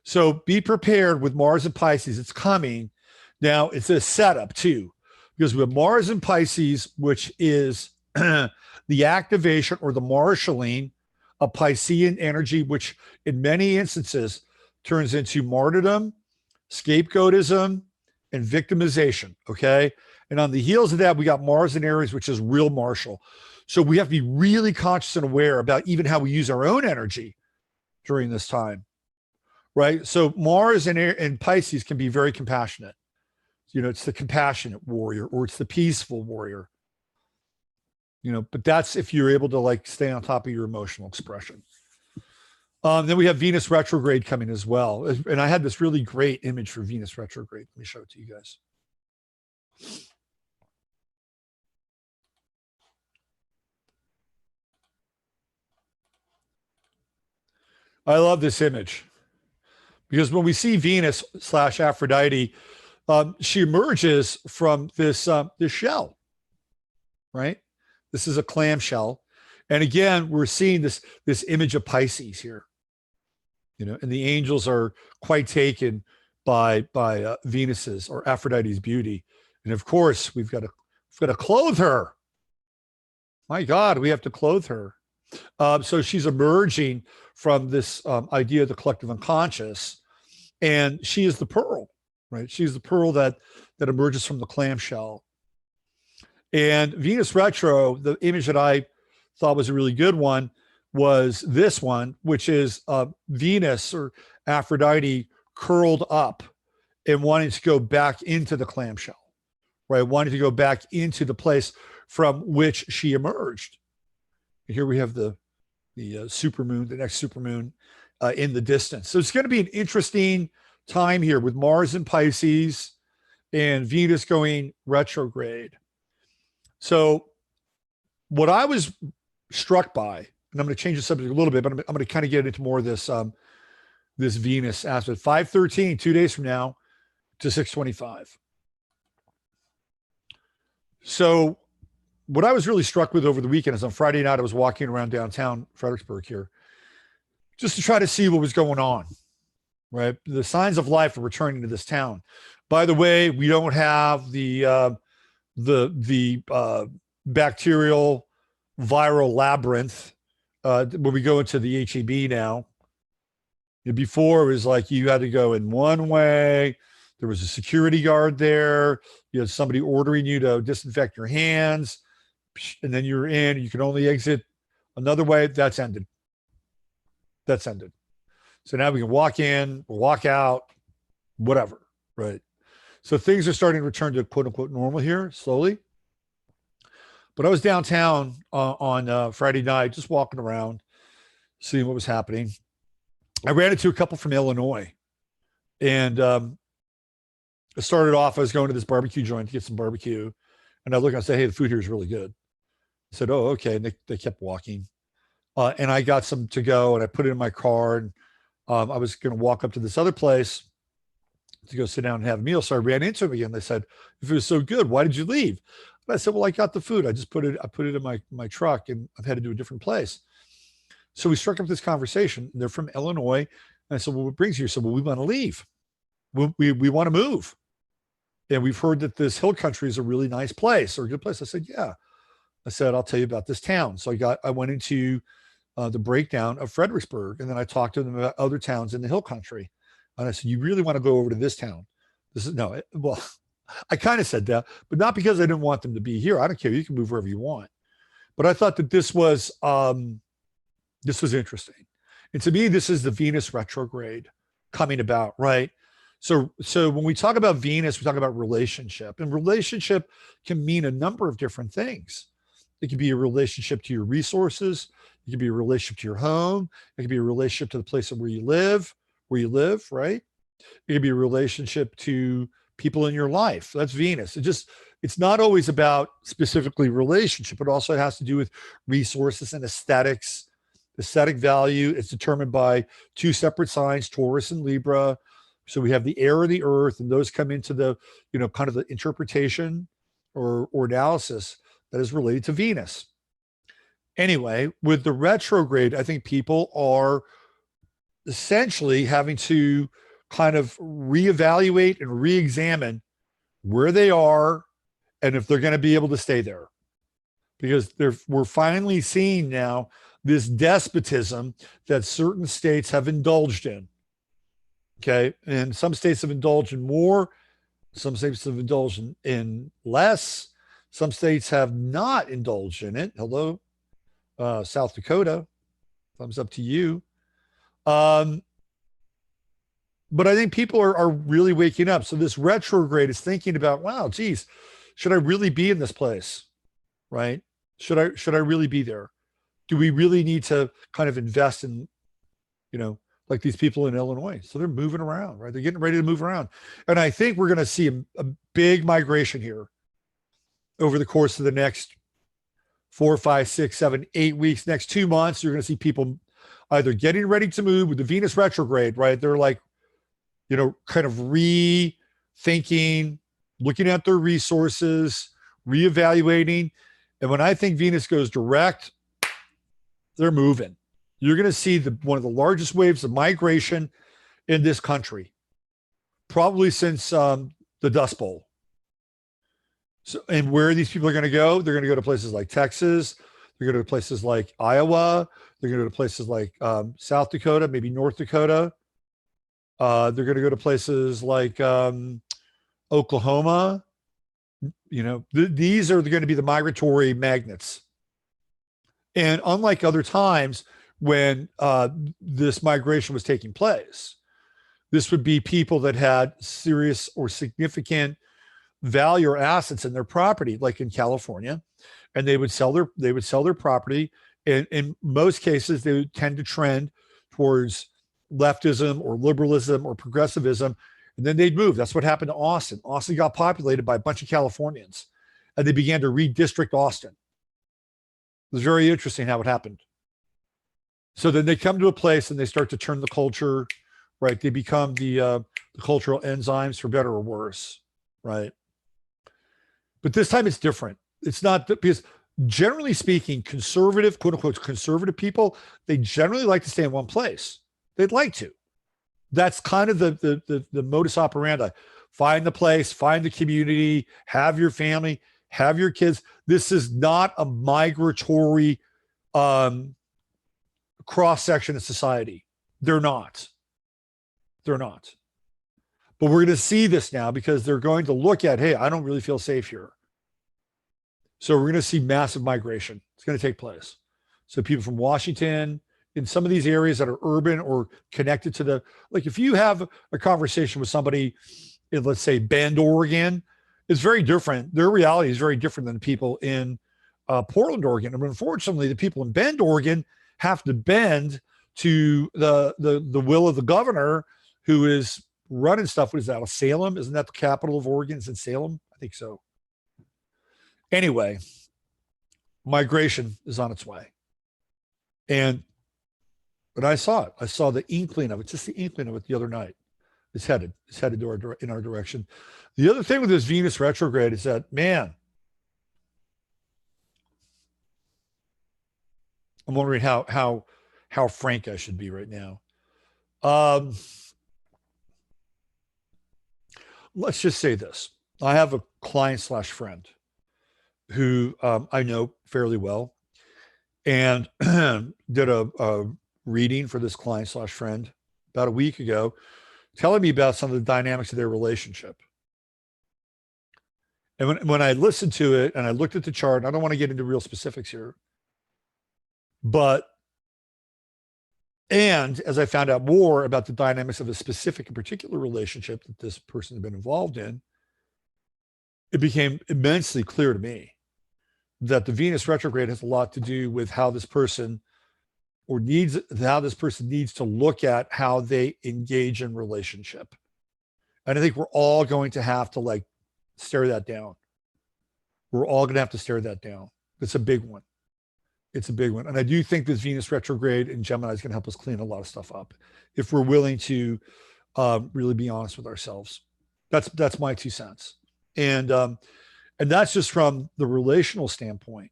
So be prepared with Mars and Pisces. It's coming. Now it's a setup too, because with Mars and Pisces, which is the activation or the marshaling of Piscean energy, which in many instances turns into martyrdom, scapegoatism, and victimization. Okay. And on the heels of that, we got Mars in Aries, which is real martial. So we have to be really conscious and aware about even how we use our own energy during this time. Right. So Mars and Pisces can be very compassionate. You know, it's the compassionate warrior, or it's the peaceful warrior. You know, but that's if you're able to like stay on top of your emotional expression. Then we have Venus retrograde coming as well. And I had this really great image for Venus retrograde. Let me show it to you guys. I love this image. Because when we see Venus / Aphrodite, she emerges from this shell, right? This is a clamshell. And again, we're seeing this image of Pisces here, you know, and the angels are quite taken by Venus's or Aphrodite's beauty. And of course, we've got to clothe her. My God, we have to clothe her. So she's emerging from this idea of the collective unconscious. And she is the pearl, right? She's the pearl that emerges from the clamshell. And Venus retro, the image that I thought was a really good one was this one, which is Venus or Aphrodite curled up and wanting to go back into the clamshell, right? Wanting to go back into the place from which she emerged. Here we have the supermoon, the next supermoon in the distance. So it's going to be an interesting time here with Mars in Pisces and Venus going retrograde. So what I was struck by, and I'm going to change the subject a little bit, but I'm going to kind of get into more of this this Venus aspect. 5/13, 2 days from now, to 6/25. So what I was really struck with over the weekend is on Friday night, I was walking around downtown Fredericksburg here just to try to see what was going on, right? The signs of life are returning to this town. By the way, we don't have the bacterial viral labyrinth when we go into the HEB now. Before, it was like you had to go in one way. There was a security guard there. You had somebody ordering you to disinfect your hands, and then you're in. You can only exit another way. That's ended. That's ended. So now we can walk in, walk out, whatever, right? So things are starting to return to quote unquote normal here slowly. But I was downtown on Friday night, just walking around, seeing what was happening. I ran into a couple from Illinois, and I started off, I was going to this barbecue joint to get some barbecue, and I look and I say, hey, the food here is really good. I said, oh, okay. And they kept walking. And I got some to go, and I put it in my car, and I was going to walk up to this other place to go sit down and have a meal. So I ran into them again. They said, if it was so good, why did you leave? And I said, well, I got the food. I put it in my truck, and I've had to do a different place. So we struck up this conversation. They're from Illinois. And I said, well, what brings you? He said, well, we want to leave. We want to move. And we've heard that this hill country is a really nice place or a good place. I said, yeah. I said, I'll tell you about this town. So I went into the breakdown of Fredericksburg, and then I talked to them about other towns in the hill country. And I said, you really want to go over to this town? Well, I kind of said that, but not because I didn't want them to be here. I don't care. You can move wherever you want. But I thought that this was interesting. And to me, this is the Venus retrograde coming about, right? So when we talk about Venus, we talk about relationship, and relationship can mean a number of different things. It could be a relationship to your resources. It could be a relationship to your home. It could be a relationship to the place where you live, right? It could be a relationship to people in your life. That's Venus. It's not always about specifically relationship. It also has to do with resources and aesthetics. Aesthetic value is determined by two separate signs, Taurus and Libra. So we have the air and the earth, and those come into the, kind of the interpretation or analysis that is related to Venus. Anyway, with the retrograde, I think people are essentially having to kind of reevaluate and re-examine where they are and if they're going to be able to stay there. Because we're finally seeing now this despotism that certain states have indulged in. Okay. And some states have indulged in more. Some states have indulged in less. Some states have not indulged in it. Hello, South Dakota. Thumbs up to you. But I think people are really waking up. So this retrograde is thinking about, wow, geez, should I really be in this place? Right? Should I really be there? Do we really need to kind of invest in, like these people in Illinois? So they're moving around, right? They're getting ready to move around. And I think we're going to see a big migration here over the course of the next 4, 5, 6, 7, 8 weeks, next 2 months. You're going to see people either getting ready to move with the Venus retrograde, right? They're like, kind of rethinking, looking at their resources, reevaluating. And when I think Venus goes direct, they're moving. You're going to see one of the largest waves of migration in this country, probably since the Dust Bowl. So, and where these people are going to go, they're going to go to places like Texas. They're going to go to places like Iowa. They're going to go to places like South Dakota, maybe North Dakota. They're going to go to places like Oklahoma. These are going to be the migratory magnets. And unlike other times when this migration was taking place, This would be people that had serious or significant value or assets in their property, like in California, and they would sell their property. And in most cases, they would tend to trend towards leftism or liberalism or progressivism, and then they'd move. That's what happened to Austin. Austin got populated by a bunch of Californians, and they began to redistrict Austin. It was very interesting how it happened. So then they come to a place and they start to turn the culture, right? They become the cultural enzymes, for better or worse, right? But this time it's different. It's not because generally speaking, conservative, quote unquote, conservative people, they generally like to stay in one place. They'd like to. That's kind of the modus operandi. Find the place, find the community, have your family, have your kids. This is not a migratory cross-section of society. They're not. They're not. But we're going to see this now because they're going to look at, hey, I don't really feel safe here. So we're going to see massive migration. It's going to take place. So people from Washington, in some of these areas that are urban or connected to the, like if you have a conversation with somebody in, let's say, Bend, Oregon, it's very different. Their reality is very different than people in Portland, Oregon. And unfortunately, the people in Bend, Oregon have to bend to the will of the governor who is running stuff. What is that, out of Salem? Isn't that the capital of Oregon? Is it Salem? I think so. Anyway, migration is on its way. But I saw it. I saw the inkling of it, just the inkling of it the other night. It's headed in our direction. The other thing with this Venus retrograde is that, man, I'm wondering how frank I should be right now. Let's just say this. I have a client/friend who I know fairly well, and did a reading for this client/friend about a week ago, telling me about some of the dynamics of their relationship. And when I listened to it and I looked at the chart, and I don't want to get into real specifics here, and as I found out more about the dynamics of a specific and particular relationship that this person had been involved in, it became immensely clear to me that the Venus retrograde has a lot to do with how this person needs to look at how they engage in relationship. And I think we're all going to have to stare that down. We're all going to have to stare that down. It's a big one. It's a big one. And I do think this Venus retrograde in Gemini is going to help us clean a lot of stuff up if we're willing to really be honest with ourselves. That's my 2 cents. And that's just from the relational standpoint.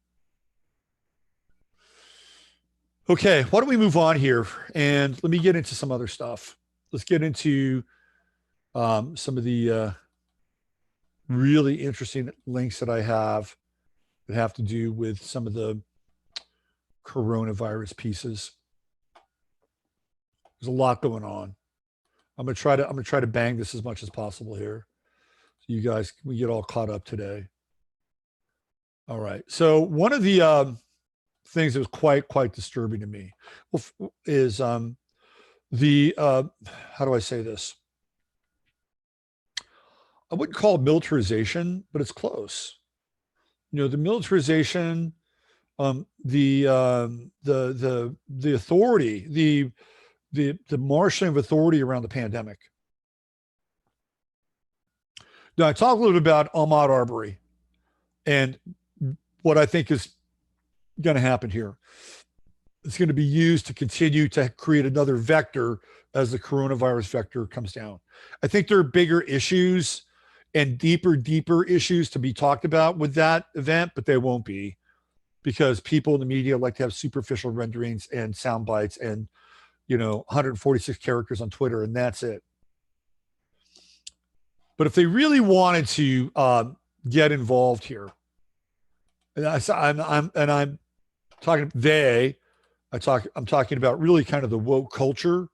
Okay, why don't we move on here and let me get into some other stuff. Let's get into some of the really interesting links that I have that have to do with some of the coronavirus pieces. There's a lot going on. I'm gonna try to bang this as much as possible here, so you guys we get all caught up today. All right. So one of the things that was quite disturbing to me is the how do I say this? I wouldn't call it militarization, but it's close. The militarization, the authority, the marshaling of authority around the pandemic. Now I talked a little bit about Ahmaud Arbery and what I think is going to happen here. It's going to be used to continue to create another vector as the coronavirus vector comes down. I think there are bigger issues and deeper issues to be talked about with that event, but they won't be, because people in the media like to have superficial renderings and sound bites and 146 characters on Twitter, and that's it. But if they really wanted to get involved here, and I'm talking I'm talking about really kind of the woke culture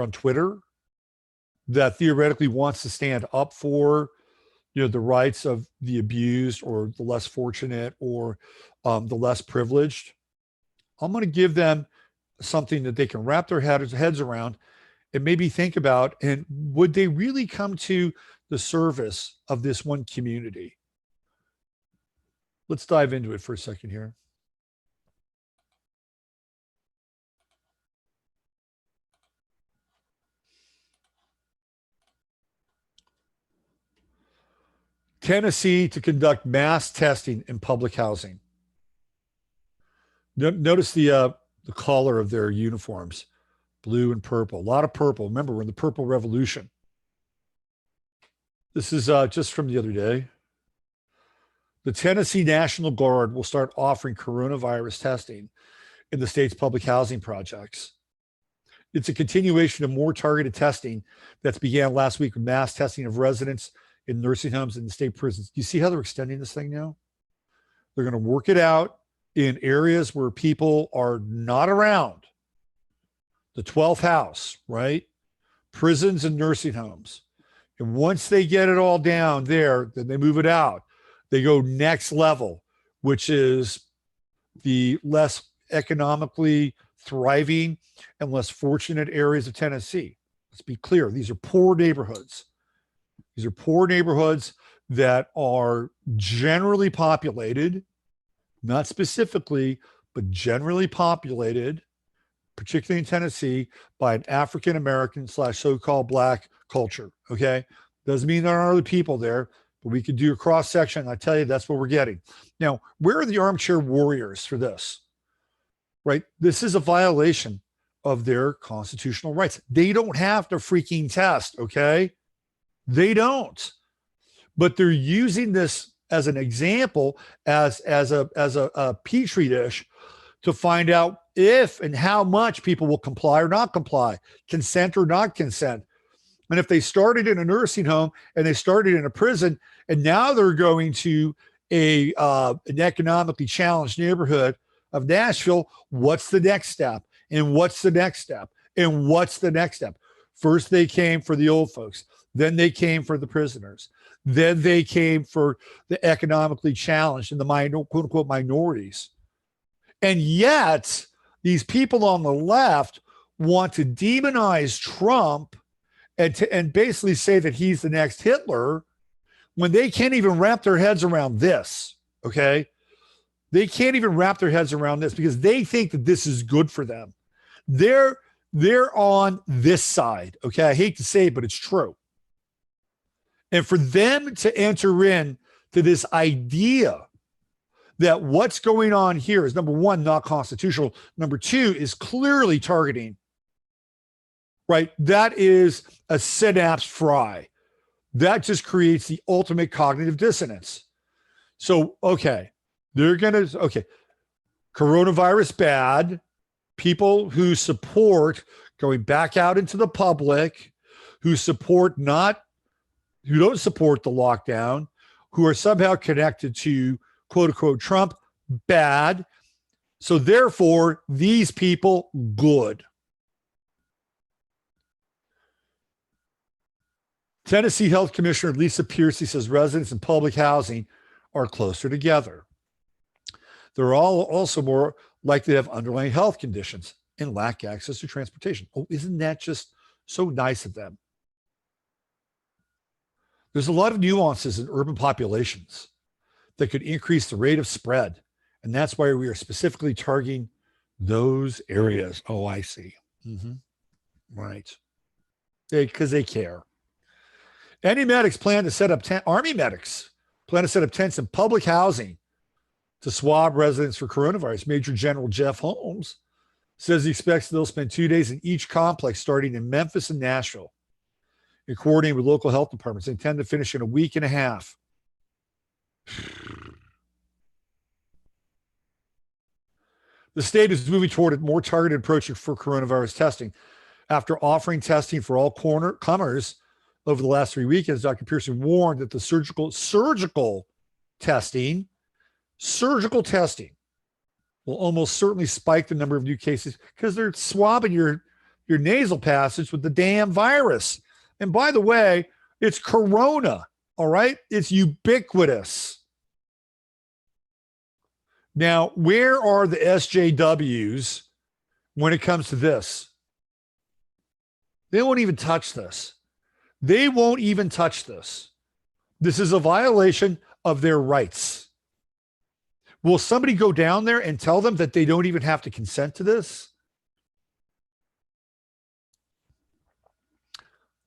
on Twitter that theoretically wants to stand up for the rights of the abused or the less fortunate or the less privileged. I'm going to give them something that they can wrap their heads around and maybe think about, and would they really come to the service of this one community? Let's dive into it for a second here. Tennessee to conduct mass testing in public housing. Notice the color of their uniforms, blue and purple. A lot of purple. Remember, we're in the purple revolution. This is just from the other day. The Tennessee National Guard will start offering coronavirus testing in the state's public housing projects. It's a continuation of more targeted testing that's began last week with mass testing of residents in nursing homes and state prisons. You see how they're extending this thing now? They're going to work it out in areas where people are not around. The 12th house, right? Prisons and nursing homes. And once they get it all down there, then they move it out. They go next level, which is the less economically thriving and less fortunate areas of Tennessee. Let's be clear. These are poor neighborhoods. These are poor neighborhoods that are generally populated, not specifically, but generally populated, particularly in Tennessee, by an African-American / so-called Black culture, okay? Doesn't mean there aren't other people there, but we could do a cross-section. I tell you, that's what we're getting. Now, where are the armchair warriors for this, right? This is a violation of their constitutional rights. They don't have to freaking test, okay? They don't. But they're using this as an example, as a petri dish to find out if and how much people will comply or not comply, consent or not consent. And if they started in a nursing home and they started in a prison, and now they're going to an economically challenged neighborhood of Nashville, what's the next step? And what's the next step? And what's the next step? First, they came for the old folks. Then they came for the prisoners. Then they came for the economically challenged and the quote unquote minorities. And yet, these people on the left want to demonize Trump and basically say that he's the next Hitler when they can't even wrap their heads around this, okay? They can't even wrap their heads around this because they think that this is good for them. They're on this side, okay? I hate to say it, but it's true. And for them to enter in to this idea that what's going on here is, number one, not constitutional. Number two is clearly targeting, right? That is a synapse fry. That just creates the ultimate cognitive dissonance. So, okay, coronavirus bad. People who support going back out into the public, who don't support the lockdown, who are somehow connected to quote unquote Trump, bad. So therefore, these people, good. Tennessee Health Commissioner Lisa Piercy says residents in public housing are closer together. They're all also more likely to have underlying health conditions and lack access to transportation. Oh, isn't that just so nice of them? There's a lot of nuances in urban populations that could increase the rate of spread. And that's why we are specifically targeting those areas. Oh, I see. Mm-hmm. Right. Because they care. Army medics plan to set up tents in public housing to swab residents for coronavirus. Major General Jeff Holmes says he expects they'll spend 2 days in each complex starting in Memphis and Nashville and coordinating with local health departments. They intend to finish in a week and a half. The state is moving toward a more targeted approach for coronavirus testing. After offering testing for all comers over the last 3 weekends, Dr. Pearson warned that the surgical testing will almost certainly spike the number of new cases because they're swabbing your nasal passage with the damn virus. And by the way, it's corona, all right? It's ubiquitous. Now, where are the SJWs when it comes to this? They won't even touch this. They won't even touch this. This is a violation of their rights. Will somebody go down there and tell them that they don't even have to consent to this?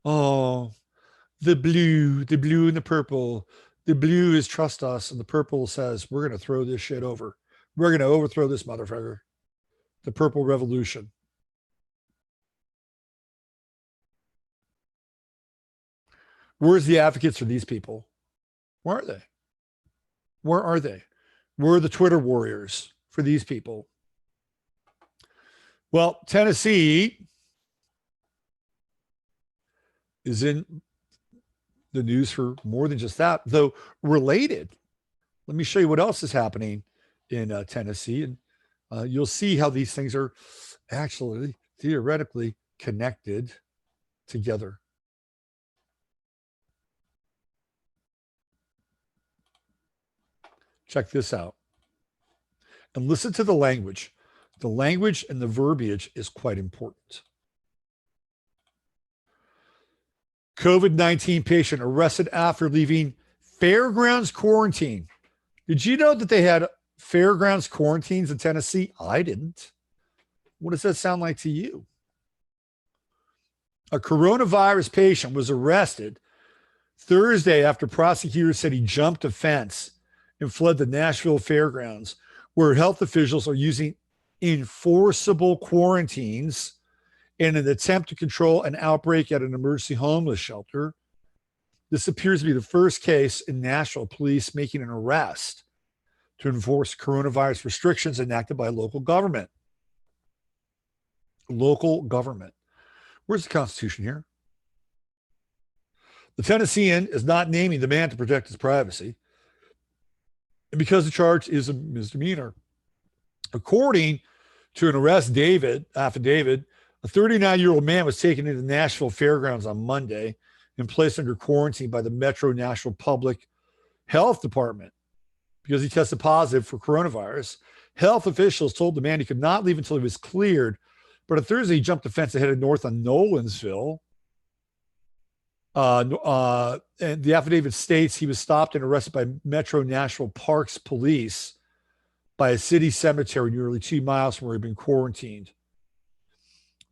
Oh, the blue and the purple. The blue is trust us, and the purple says, we're going to throw this shit over. We're going to overthrow this motherfucker. The purple revolution. Where's the advocates for these people? Where are they? Where are they? Where are the Twitter warriors for these people? Well, Tennessee is in the news for more than just that, though related. Let me show you what else is happening in Tennessee, and you'll see how these things are actually theoretically connected together. Check this out. And listen to the language. The language and the verbiage is quite important. COVID-19 patient arrested after leaving fairgrounds quarantine. Did you know that they had fairgrounds quarantines in Tennessee? I didn't. What does that sound like to you? A coronavirus patient was arrested Thursday after prosecutors said he jumped a fence and fled the Nashville fairgrounds, where health officials are using enforceable quarantines in an attempt to control an outbreak at an emergency homeless shelter. This appears to be the first case in Nashville police making an arrest to enforce coronavirus restrictions enacted by local government. Local government. Where's the Constitution here? The Tennessean is not naming the man to protect his privacy, and because the charge is a misdemeanor. According to an arrest affidavit, a 39-year-old man was taken into Nashville Fairgrounds on Monday and placed under quarantine by the Metro Nashville Public Health Department because he tested positive for coronavirus. Health officials told the man he could not leave until he was cleared, but on Thursday he jumped the fence and headed north on Nolensville. And the affidavit states he was stopped and arrested by Metro Nashville Parks Police by a city cemetery nearly 2 miles from where he'd been quarantined.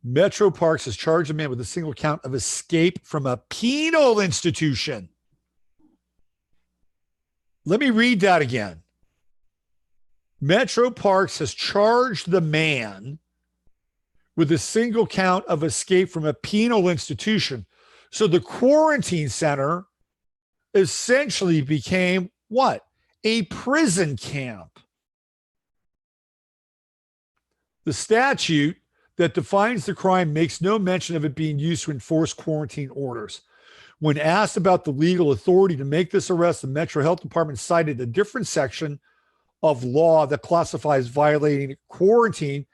Metro Parks has charged the man with a single count of escape from a penal institution. Let me read that again. Metro Parks has charged the man with a single count of escape from a penal institution. So the quarantine center essentially became what? A prison camp. The statute that defines the crime makes no mention of it being used to enforce quarantine orders. When asked about the legal authority to make this arrest, the Metro Health Department cited a different section of law that classifies violating quarantine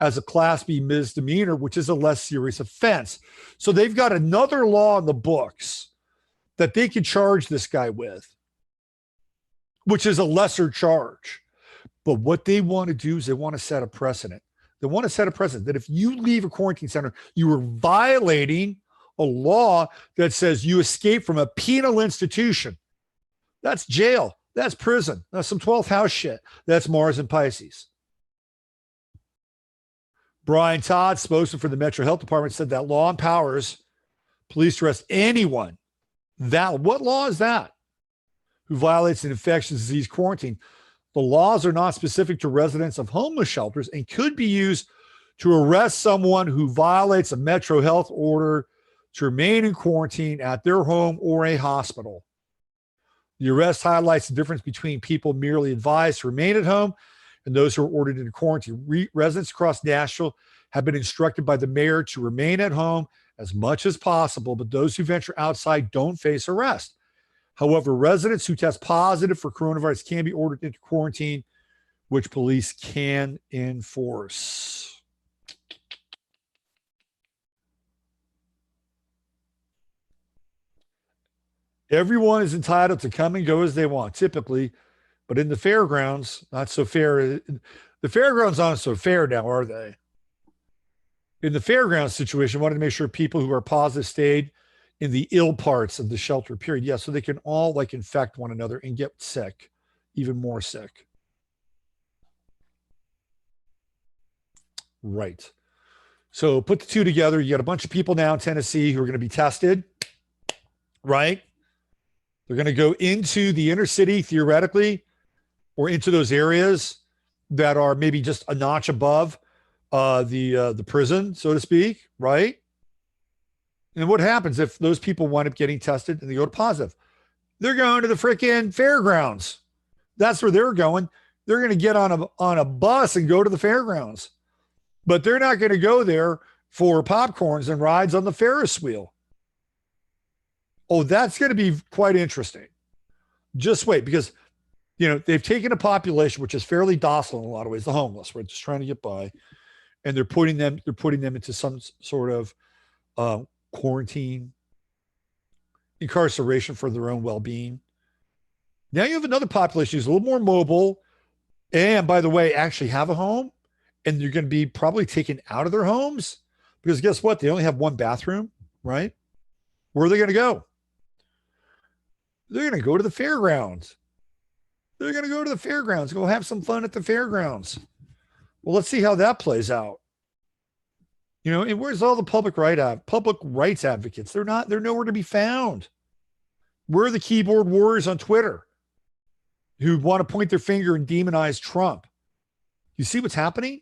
as a Class B misdemeanor, which is a less serious offense. So they've got another law in the books that they could charge this guy with, which is a lesser charge. But what they want to do is they want to set a precedent. They want to set a precedent that if you leave a quarantine center, you are violating a law that says you escape from a penal institution. That's jail. That's prison. That's some 12th house shit. That's Mars and Pisces. Brian Todd, spokesman for the Metro Health Department, said that law empowers police to arrest anyone. What law is that? Who violates an infectious disease quarantine. The laws are not specific to residents of homeless shelters and could be used to arrest someone who violates a Metro Health order to remain in quarantine at their home or a hospital. The arrest highlights the difference between people merely advised to remain at home and those who are ordered into quarantine. Residents across Nashville have been instructed by the mayor to remain at home as much as possible, but those who venture outside don't face arrest. However, residents who test positive for coronavirus can be ordered into quarantine, which police can enforce. Everyone is entitled to come and go as they want, typically, but in the fairgrounds, not so fair. The fairgrounds aren't so fair now, are they? In the fairground situation, wanted to make sure people who are positive stayed in the ill parts of the shelter period. Yeah, so they can all like infect one another and get sick, even more sick. Right. So put the two together. You got a bunch of people now in Tennessee who are going to be tested, right? They're going to go into the inner city theoretically, or into those areas that are maybe just a notch above the prison, so to speak, right? And what happens if those people wind up getting tested and they go to positive? They're going to the freaking fairgrounds. That's where they're going. They're going to get on a bus and go to the fairgrounds, but they're not going to go there for popcorns and rides on the Ferris wheel. Oh, that's going to be quite interesting. Just wait, because they've taken a population which is fairly docile in a lot of ways, the homeless, right, just trying to get by, and they're putting them into some sort of quarantine, incarceration for their own well-being. Now you have another population who's a little more mobile, and by the way, actually have a home, and they're going to be probably taken out of their homes because guess what? They only have one bathroom, right? Where are they going to go? They're going to go to the fairgrounds. They're going to go to the fairgrounds, go have some fun at the fairgrounds. Well, let's see how that plays out. And where's all the public rights advocates? They're nowhere to be found. Where are the keyboard warriors on Twitter who want to point their finger and demonize Trump? You see what's happening?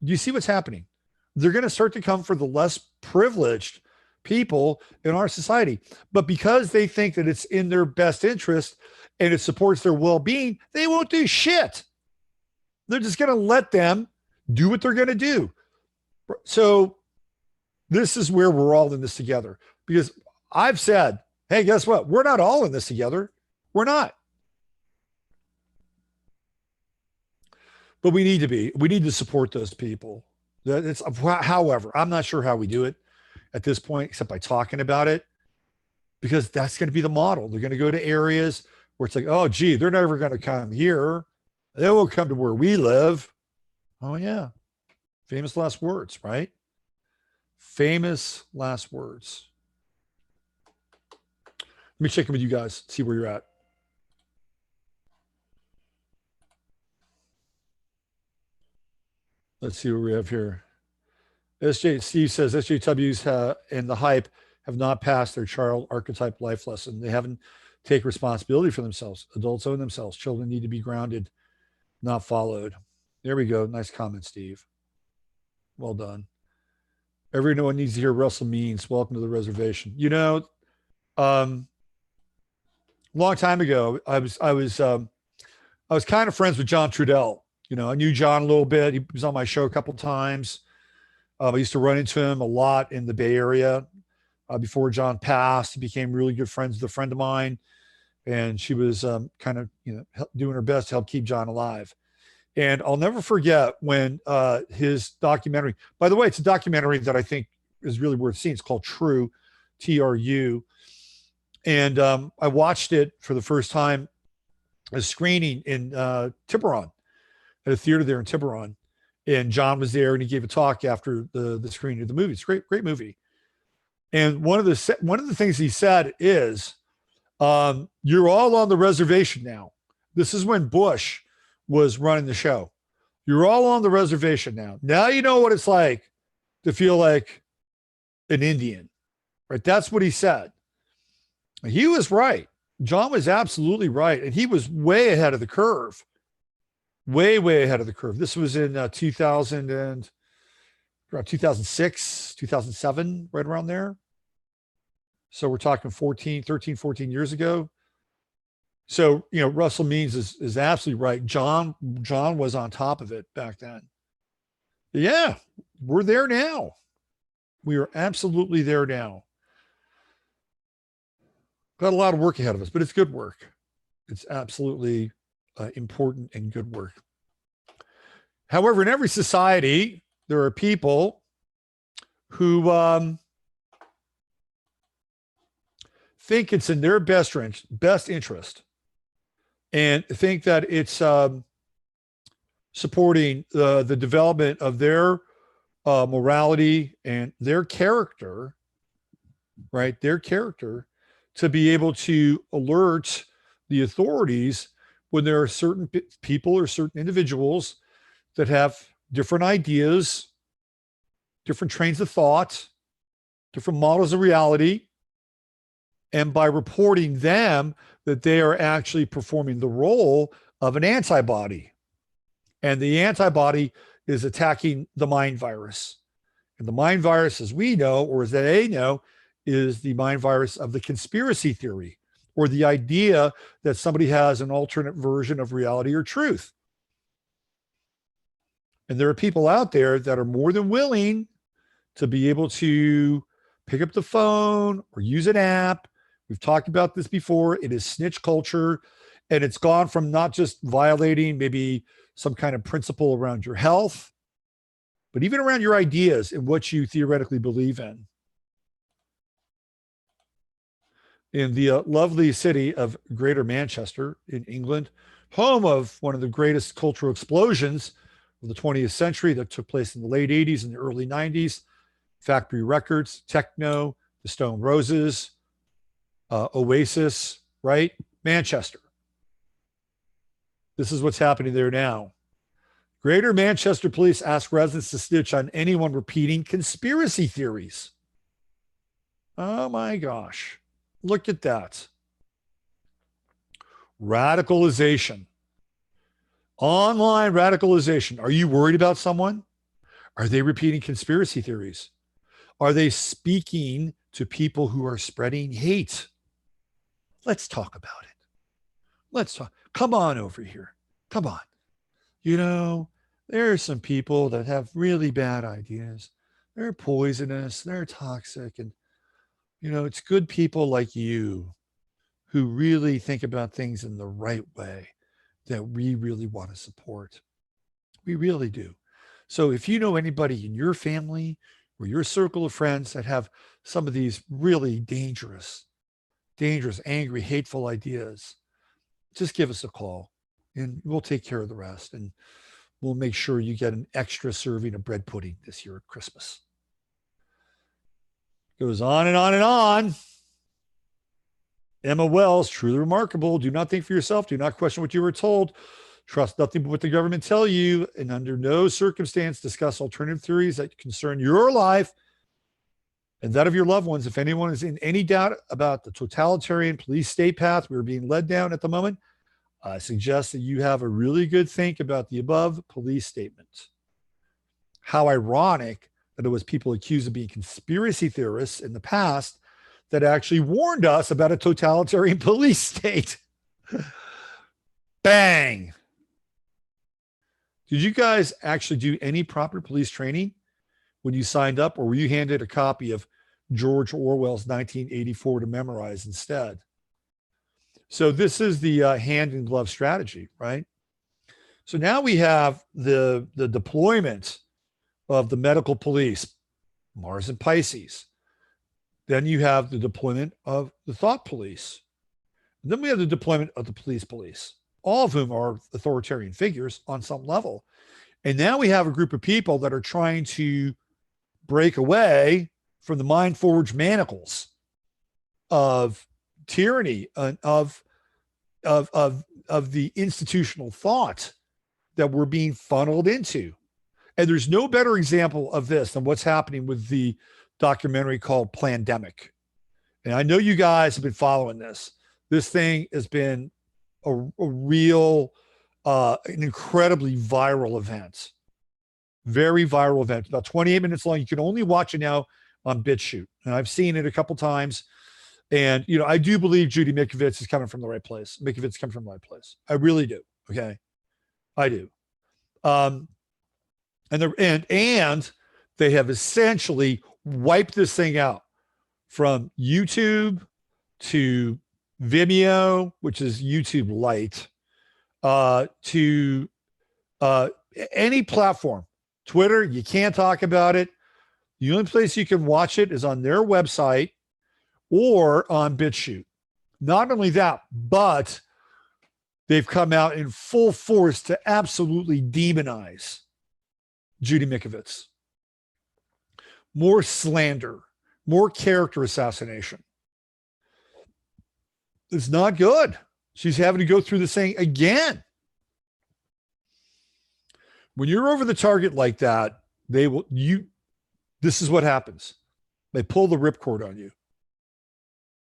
You see what's happening? They're going to start to come for the less privileged people in our society. But because they think that it's in their best interest and it supports their well-being, they won't do shit. They're just going to let them do what they're going to do. So this is where we're all in this together, because I've said, hey, guess what? We're not all in this together. We're not. But we need to be. We need to support those people. However, I'm not sure how we do it at this point, except by talking about it, because that's going to be the model. They're going to go to areas where it's like, oh, gee, they're never going to come here. They will come to where we live. Oh, yeah. Famous last words, right? Famous last words. Let me check in with you guys, see where you're at. Let's see what we have here. Steve says SJWs and the hype have not passed their child archetype life lesson. They haven't taken responsibility for themselves. Adults own themselves. Children need to be grounded, not followed. There we go. Nice comment, Steve. Well done. Everyone needs to hear Russell Means. Welcome to the reservation. Long time ago, I was kind of friends with John Trudell. I knew John a little bit. He was on my show a couple of times. I used to run into him a lot in the Bay Area. Before John passed, he became really good friends with a friend of mine, and she was kind of doing her best to help keep John alive. And I'll never forget when his documentary, by the way, it's a documentary that I think is really worth seeing. It's called True, TRU. And I watched it for the first time, a screening in Tiburon, at a theater there in Tiburon. And John was there and he gave a talk after the screening of the movie. It's a great movie. And one of the things he said is, you're all on the reservation now. This is when Bush was running the show. You're all on the reservation now. Now you know what it's like to feel like an Indian, right? That's what he said. He was right. John was absolutely right. And he was way ahead of the curve. Way ahead of the curve. This was in 2006, 2007, right around there. So we're talking 13, 14 years ago. So, Russell Means is absolutely right. John was on top of it back then. Yeah, we're there now. We are absolutely there now. Got a lot of work ahead of us, but it's good work. It's absolutely important and good work. However, in every society, there are people who think it's in their best interest and think that it's supporting the development of their morality and their character, right? Their character to be able to alert the authorities when there are certain people or certain individuals that have different ideas, different trains of thought, different models of reality. And by reporting them, that they are actually performing the role of an antibody. And the antibody is attacking the mind virus. And the mind virus, as we know, or as they know, is the mind virus of the conspiracy theory, or the idea that somebody has an alternate version of reality or truth. And there are people out there that are more than willing to be able to pick up the phone or use an app. We've talked about this before. It is snitch culture, and it's gone from not just violating maybe some kind of principle around your health, but even around your ideas and what you theoretically believe in. In the lovely city of Greater Manchester in England, home of one of the greatest cultural explosions of the 20th century that took place in the late 80s and the early 90s, Factory Records, techno, the Stone Roses, Oasis, right? Manchester. This is what's happening there now. Greater Manchester police ask residents to snitch on anyone repeating conspiracy theories. Oh my gosh. Look at that. Radicalization. Online radicalization. Are you worried about someone? Are they repeating conspiracy theories? Are they speaking to people who are spreading hate? Let's talk about it. Let's talk. Come on over here. Come on. You know, there are some people that have really bad ideas. They're poisonous. They're toxic. And, you know, it's good people like you who really think about things in the right way that we really want to support. We really do. So if you know anybody in your family or your circle of friends that have some of these really dangerous, angry, hateful ideas, just give us a call and we'll take care of the rest. And we'll make sure you get an extra serving of bread pudding this year at Christmas. Goes on and on and on. Emma Wells, truly remarkable. Do not think for yourself. Do not question what you were told. Trust nothing but what the government tell you, and under no circumstance discuss alternative theories that concern your life and that of your loved ones. If anyone is in any doubt about the totalitarian police state path we're being led down at the moment, I suggest that you have a really good think about the above police statement. How ironic that it was people accused of being conspiracy theorists in the past that actually warned us about a totalitarian police state. Bang. Did you guys actually do any proper police training when you signed up, or were you handed a copy of George Orwell's 1984 to memorize instead? So this is the hand in glove strategy, right? So now we have the deployment of the medical police, Mars and Pisces. Then you have the deployment of the thought police. And then we have the deployment of the police, all of whom are authoritarian figures on some level. And now we have a group of people that are trying to break away from the mind-forged manacles of tyranny and of the institutional thought that we're being funneled into. And there's no better example of this than what's happening with the documentary called Plandemic. And I know you guys have been following this. This thing has been a real, an incredibly viral event. Very viral event. About 28 minutes long. You can only watch it now on BitChute. And I've seen it a couple times. And, you know, I do believe Judy Mikovits is coming from the right place. Mikovits coming from the right place. I really do. Okay. I do. And they have essentially wiped this thing out from YouTube to Vimeo, which is YouTube Lite, to any platform. Twitter, you can't talk about it. The only place you can watch it is on their website or on BitChute. Not only that, but they've come out in full force to absolutely demonize Judy Mikovits. more slander, more character assassination. It's not good. She's having to go through this thing again. When you're over the target like that, this is what happens. They pull the ripcord on you.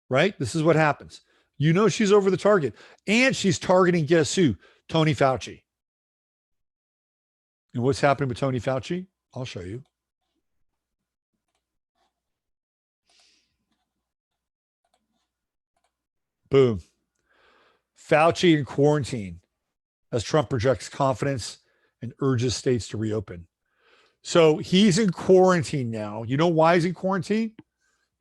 Right? This is what happens. You know she's over the target. And she's targeting, guess who? Tony Fauci. And what's happening with Tony Fauci? I'll show you. Boom. Fauci in quarantine as Trump projects confidence and urges states to reopen. So he's in quarantine now. You know why he's in quarantine?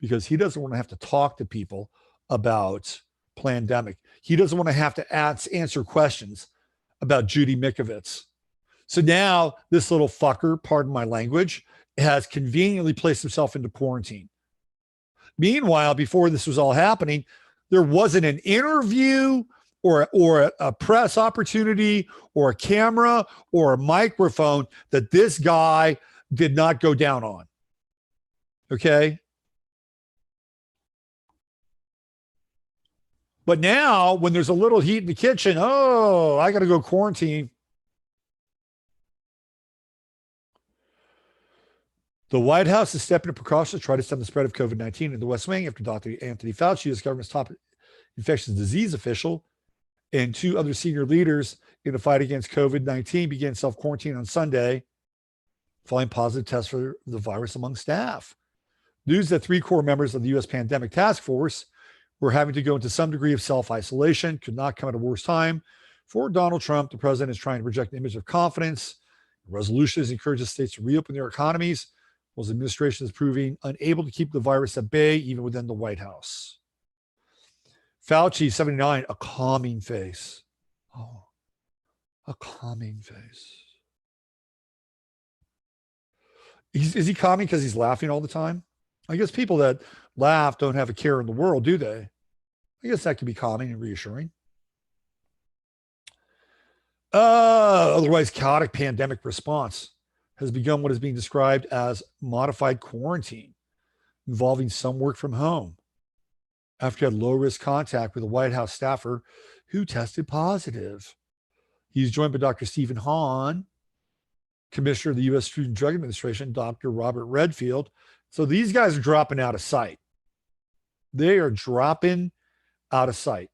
Because he doesn't want to have to talk to people about pandemic. He doesn't want to have to answer questions about Judy Mikovits. So now this little fucker, pardon my language, has conveniently placed himself into quarantine. Meanwhile, before this was all happening, there wasn't an interview or a press opportunity or a camera or a microphone that this guy did not go down on. Okay? But now, when there's a little heat in the kitchen, oh, I got to go quarantine. The White House is stepping up precautions to try to stem the spread of COVID-19 in the West Wing after Dr. Anthony Fauci, the government's top infectious disease official, and 2 other senior leaders in the fight against COVID-19 began self-quarantine on Sunday, following positive tests for the virus among staff. News that 3 core members of the U.S. Pandemic Task Force were having to go into some degree of self-isolation could not come at a worse time. For Donald Trump, the president is trying to project an image of confidence. The resolution encourages states to reopen their economies, while his administration is proving unable to keep the virus at bay, even within the White House. Fauci, 79, a calming face. Oh, a calming face. Is he calming because he's laughing all the time? I guess people that laugh don't have a care in the world, do they? I guess that could be calming and reassuring. Otherwise, chaotic pandemic response has begun what is being described as modified quarantine, involving some work from home after he had low-risk contact with a White House staffer who tested positive. He's joined by Dr. Stephen Hahn, Commissioner of the U.S. Food and Drug Administration, Dr. Robert Redfield. So these guys are dropping out of sight. They are dropping out of sight.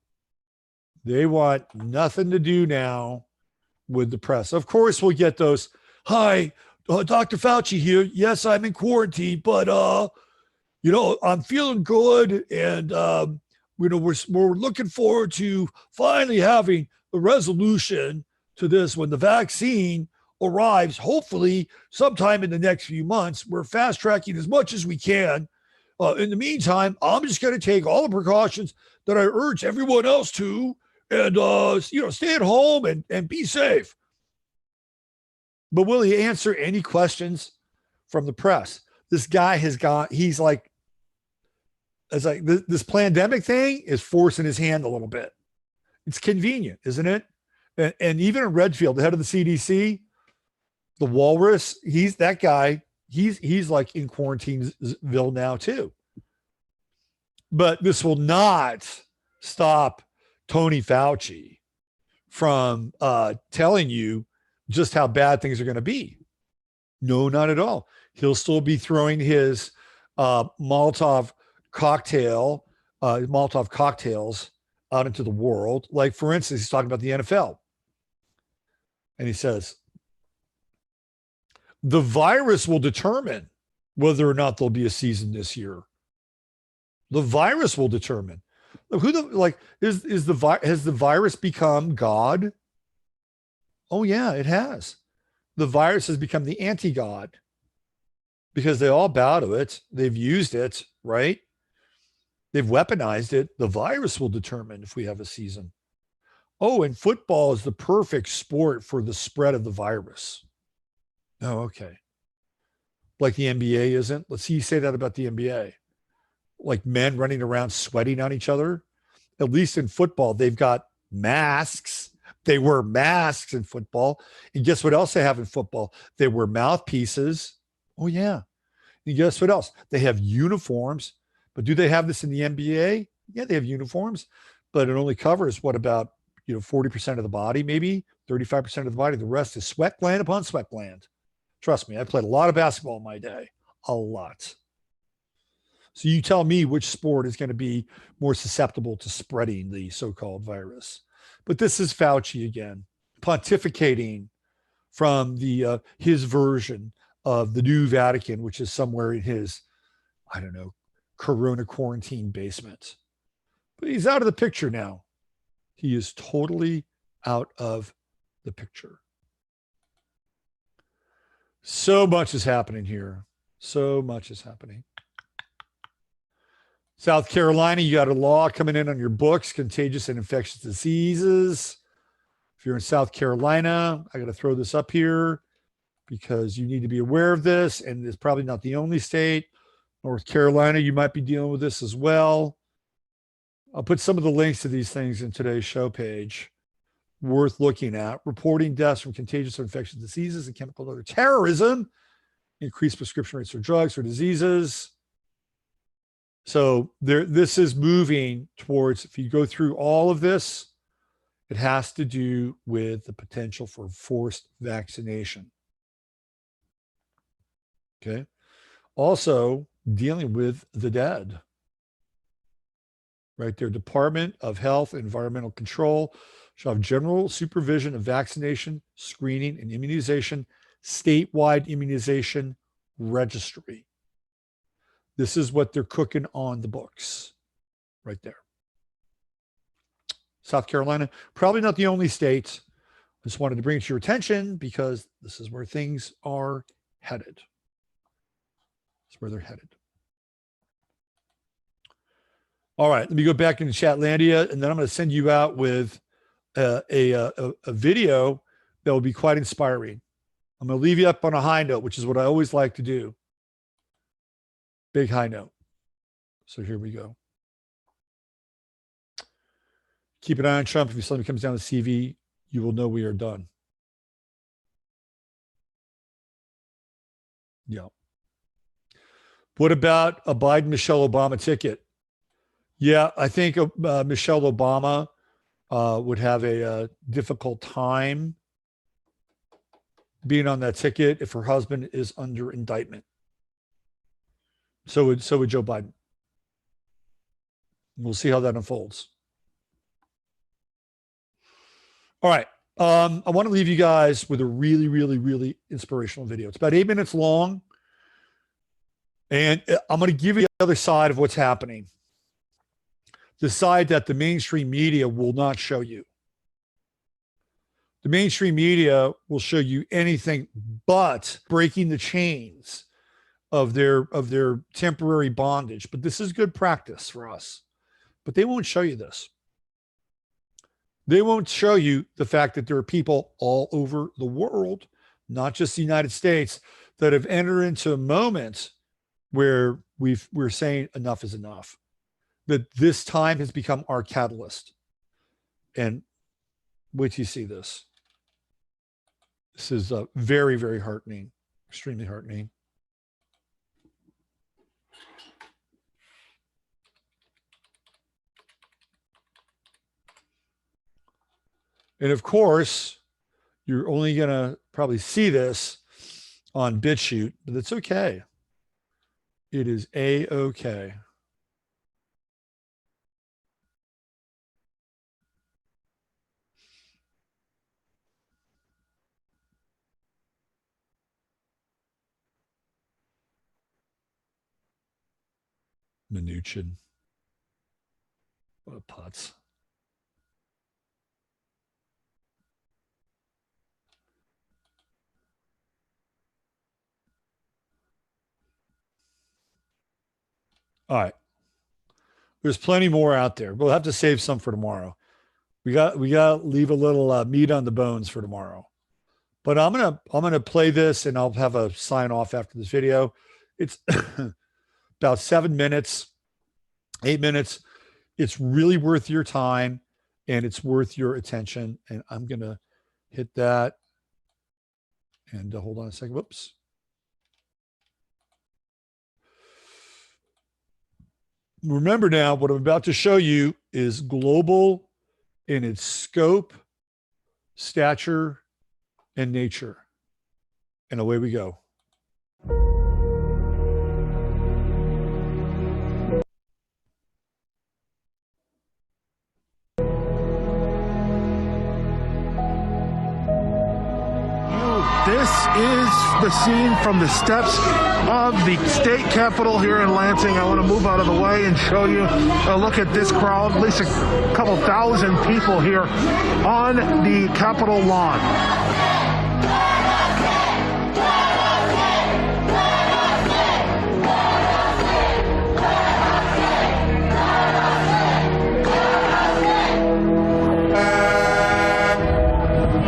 They want nothing to do now with the press. Of course, we'll get those, hi, Dr. Fauci here. Yes, I'm in quarantine, but, I'm feeling good. And, we're looking forward to finally having a resolution to this when the vaccine arrives, hopefully sometime in the next few months. We're fast tracking as much as we can. In the meantime, I'm just going to take all the precautions that I urge everyone else to, and, stay at home and be safe. But will he answer any questions from the press? This guy he's like, it's like this pandemic thing is forcing his hand a little bit. It's convenient, isn't it? And even in Redfield, the head of the CDC, the walrus, he's that guy. He's like in quarantineville now too. But this will not stop Tony Fauci from telling you just how bad things are going to be. No, not at all. He'll still be throwing his Molotov cocktails out into the world. Like, for instance, he's talking about the NFL. And he says, the virus will determine whether or not there'll be a season this year. The virus will determine. Has the virus become God? Oh yeah, it has. The virus has become the anti-God because they all bow to it. They've used it, right? They've weaponized it. The virus will determine if we have a season. Oh, and football is the perfect sport for the spread of the virus. Oh, okay. Like the NBA isn't? Let's see you say that about the NBA. Like men running around sweating on each other. At least in football, they've got masks. They wear masks in football. And guess what else they have in football? They wear mouthpieces. Oh, yeah. And guess what else? They have uniforms, but do they have this in the NBA? Yeah, they have uniforms, but it only covers what about 40% of the body, maybe 35% of the body. The rest is sweat gland upon sweat gland. Trust me, I played a lot of basketball in my day, a lot. So you tell me which sport is going to be more susceptible to spreading the so-called virus. But this is Fauci again, pontificating from the his version of the new Vatican, which is somewhere in his, I don't know, Corona quarantine basement. But he's out of the picture now. He is totally out of the picture. So much is happening here. So much is happening. South Carolina, you got a law coming in on your books, contagious and infectious diseases. If you're in South Carolina, I got to throw this up here because you need to be aware of this. And it's probably not the only state. North Carolina, you might be dealing with this as well. I'll put some of the links to these things in today's show page. Worth looking at. Reporting deaths from contagious or infectious diseases and chemical or terrorism. Increased prescription rates for drugs or diseases. So this is moving towards, if you go through all of this, it has to do with the potential for forced vaccination. Okay. Also dealing with the dead. Right there, Department of Health and Environmental Control shall have general supervision of vaccination, screening, and immunization, statewide immunization registry. This is what they're cooking on the books right there. South Carolina, probably not the only state. I just wanted to bring it to your attention because this is where things are headed. It's where they're headed. All right, let me go back into Chatlandia, and then I'm going to send you out with a video that will be quite inspiring. I'm going to leave you up on a high note, which is what I always like to do. Big high note. So here we go. Keep an eye on Trump. If something comes down the CV, you will know we are done. Yeah. What about a Biden-Michelle Obama ticket? Yeah, I think Michelle Obama would have a difficult time being on that ticket if her husband is under indictment. So would Joe Biden. We'll see how that unfolds. All right. I want to leave you guys with a really, really, really inspirational video. It's about 8 minutes long. And I'm going to give you the other side of what's happening. The side that the mainstream media will not show you. The mainstream media will show you anything but breaking the chains of their temporary bondage. But this is good practice for us. But they won't show you this. They won't show you the fact that there are people all over the world, not just the United States, that have entered into a moment where we're saying enough is enough. That this time has become our catalyst. And wait till you see this. This is very, very heartening, extremely heartening. And of course, you're only going to probably see this on BitChute, but it's okay. It is A-okay. Mnuchin. What a putz. All right. There's plenty more out there. We'll have to save some for tomorrow. We got to leave a little meat on the bones for tomorrow. But I'm gonna play this, and I'll have a sign off after this video. It's about 7 minutes, 8 minutes. It's really worth your time, and it's worth your attention. And I'm gonna hit that. And hold on a second. Whoops. Remember now, what I'm about to show you is global in its scope, stature, and nature. And away we go. This is the scene from the steps of the state capitol here in Lansing. I want to move out of the way and show you a look at this crowd, at least a couple thousand people here on the Capitol lawn.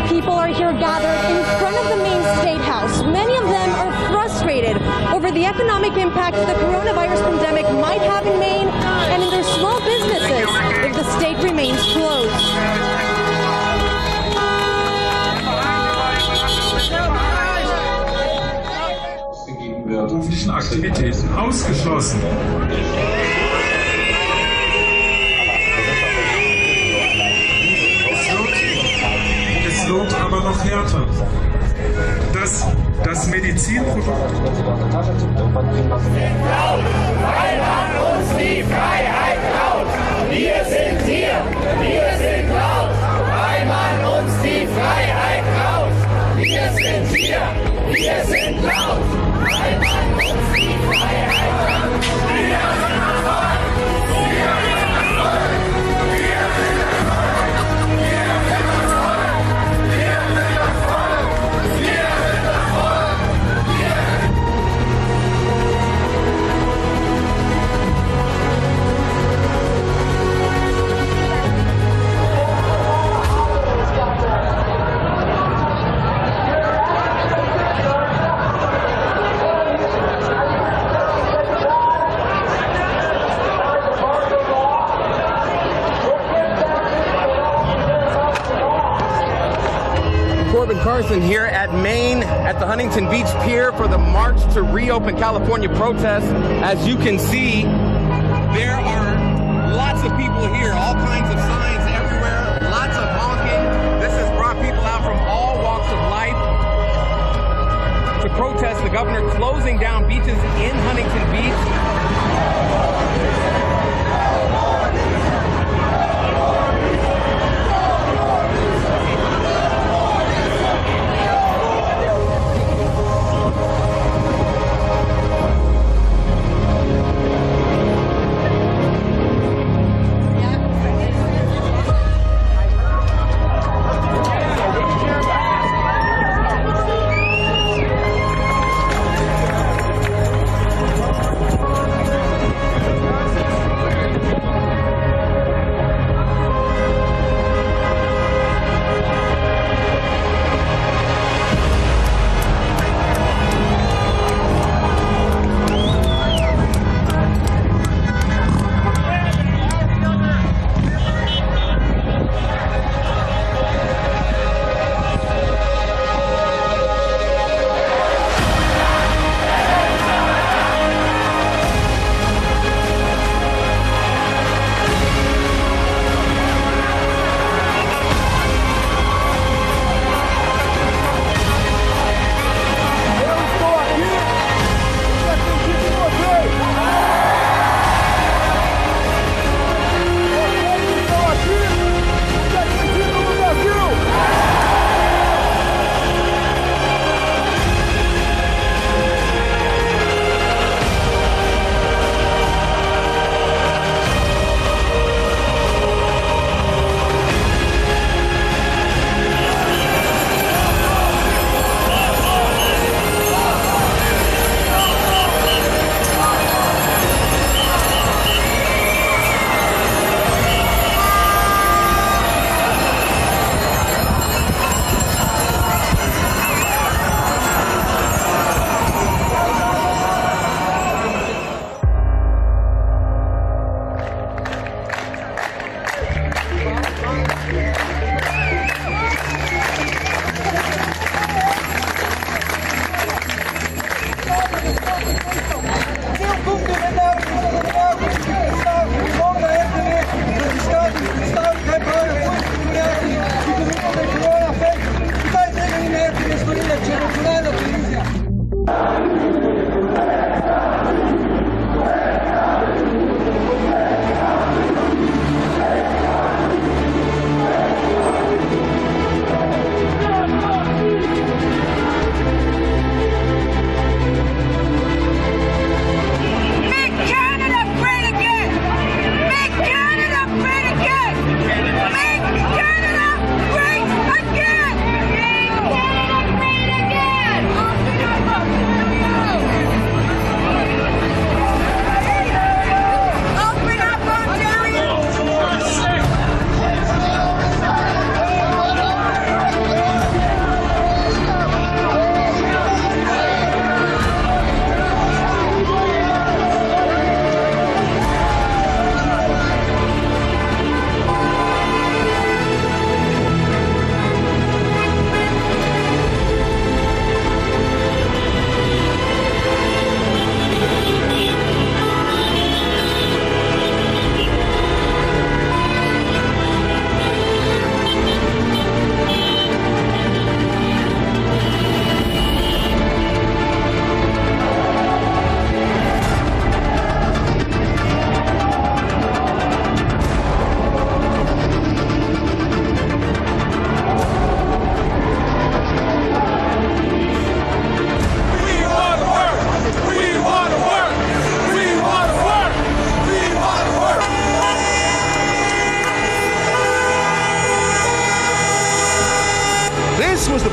People are here gathered in front of the main state house. Many of them are frustrated over the economic impact the coronavirus pandemic might have in Maine and in their small businesses if the state remains closed. Beruflichen Aktivitäten ausgeschlossen. Es wird aber noch härter. Das Medizinprodukt. Weil man uns die Freiheit klaut. Wir sind hier, wir sind laut, weil man uns die Freiheit klaut. Wir sind hier, wir sind laut, weil man uns die Freiheit klaut. Wir sind Erfolg, wir sind Erfolg, wir sind Erfolg, wir sind Erfolg, wir sind Erfolg, wir sind Erfolg, wir sind Carson here at Maine at the Huntington Beach Pier for the March to Reopen California protest. As you can see, there are lots of people here, all kinds of signs everywhere, lots of honking. This has brought people out from all walks of life to protest the governor closing down beaches in Huntington Beach.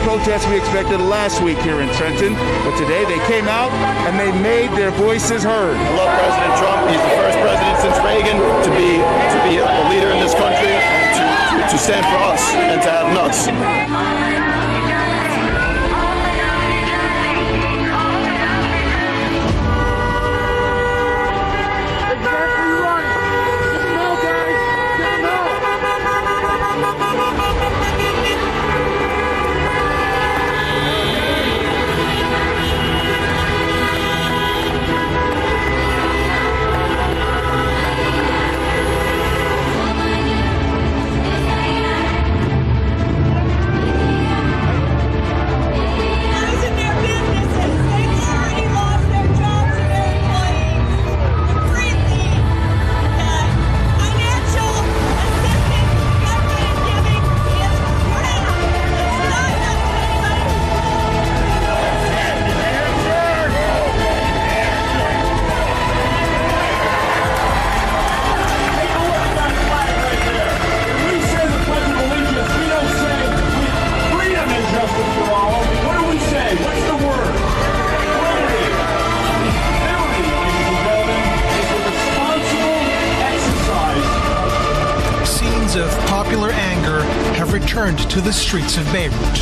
protests we expected last week here in Trenton, but today they came out and they made their voices heard. I love President Trump. He's the first president since Reagan to be a leader in this country, to stand for us and to have nuts. Returned to the streets of Beirut.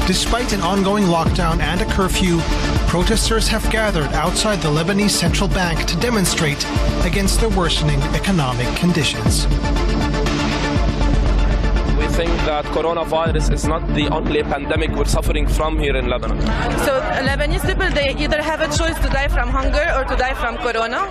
Despite an ongoing lockdown and a curfew, protesters have gathered outside the Lebanese central bank to demonstrate against the worsening economic conditions. We think that coronavirus is not the only pandemic we're suffering from here in Lebanon. So Lebanese people, they either have a choice to die from hunger or to die from corona.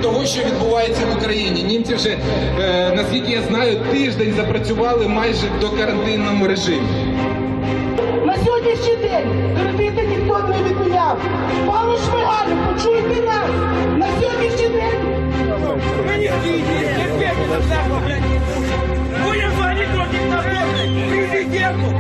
Того, що відбувається в Україні. Німці вже, наскільки я знаю, тиждень запрацювали майже в докарантинному режимі. На сьогоднішній день кредити ніхто не відміняв. Пане Шмигалю, почуйте нас! На сьогоднішній день... Будем звонить до диктатора, президенту!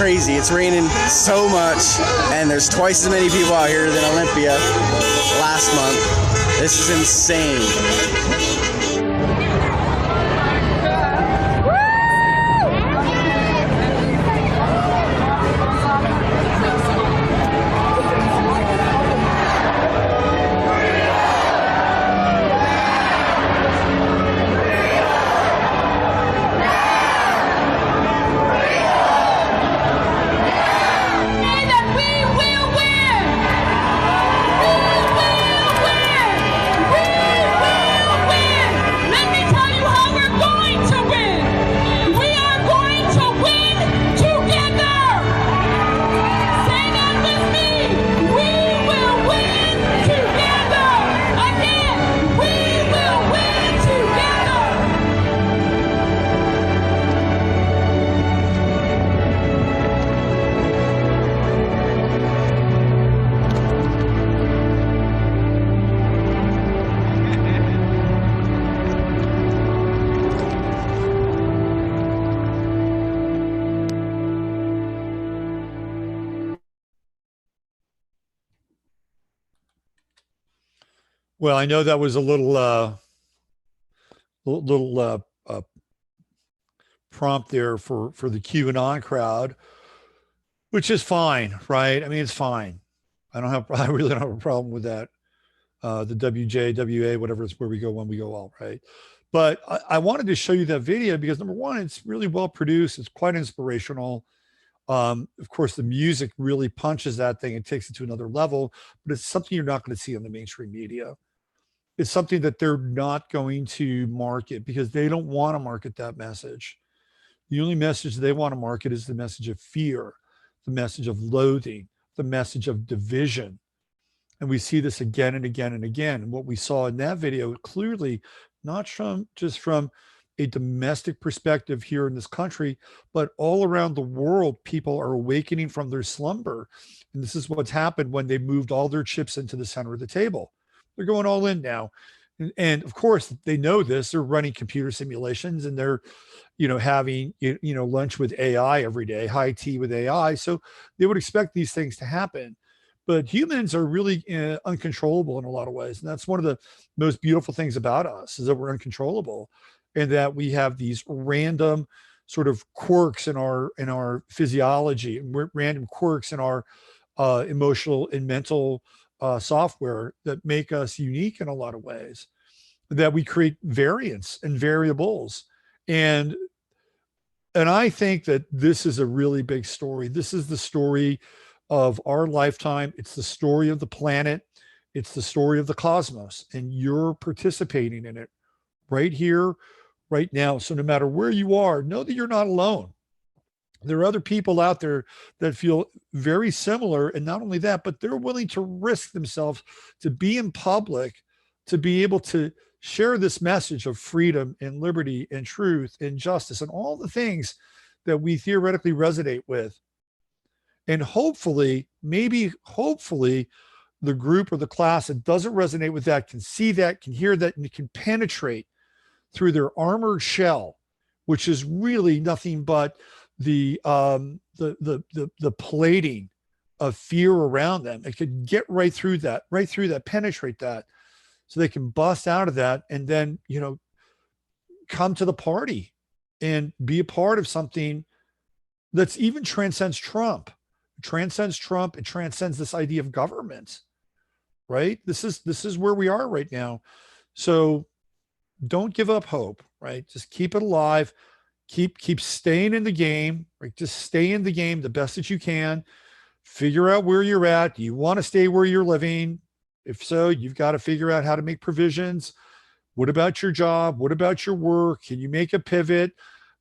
crazy. It's raining so much, and there's twice as many people out here than Olympia last month. This is insane. Well, I know that was a little prompt there for the QAnon crowd, which is fine, right? I mean, it's fine. I really don't have a problem with that. The WJWA, whatever, it's where we go when we go all, right? But I wanted to show you that video because, number one, it's really well produced. It's quite inspirational. Of course, the music really punches that thing and takes it to another level, but it's something you're not going to see on the mainstream media. It's something that they're not going to market because they don't want to market that message. The only message they want to market is the message of fear, the message of loathing, the message of division. And we see this again and again and again. And what we saw in that video, clearly, not just from a domestic perspective here in this country, but all around the world, people are awakening from their slumber. And this is what's happened when they moved all their chips into the center of the table. They're going all in now. And of course, they know this. They're running computer simulations and they're, having, lunch with AI every day, high tea with AI. So they would expect these things to happen. But humans are really uncontrollable in a lot of ways. And that's one of the most beautiful things about us is that we're uncontrollable and that we have these random sort of quirks in our physiology, random quirks in our emotional and mental software that make us unique in a lot of ways, that we create variants and variables. And I think that this is a really big story. This is the story of our lifetime. It's the story of the planet. It's the story of the cosmos, and you're participating in it right here, right now. So no matter where you are, know that you're not alone. There are other people out there that feel very similar. And not only that, but they're willing to risk themselves to be in public, to be able to share this message of freedom and liberty and truth and justice and all the things that we theoretically resonate with. And hopefully, hopefully, the group or the class that doesn't resonate with that can see that, can hear that, and can penetrate through their armored shell, which is really nothing but the plating of fear around them. It could get right through that, penetrate that, so they can bust out of that and then, come to the party and be a part of something that's even transcends Trump. It transcends this idea of government, right? This is where we are right now. So don't give up hope, right? Just keep it alive. Keep staying in the game, right? Just stay in the game the best that you can. Figure out where you're at. Do you want to stay where you're living? If so, you've got to figure out how to make provisions. What about your job? What about your work? Can you make a pivot?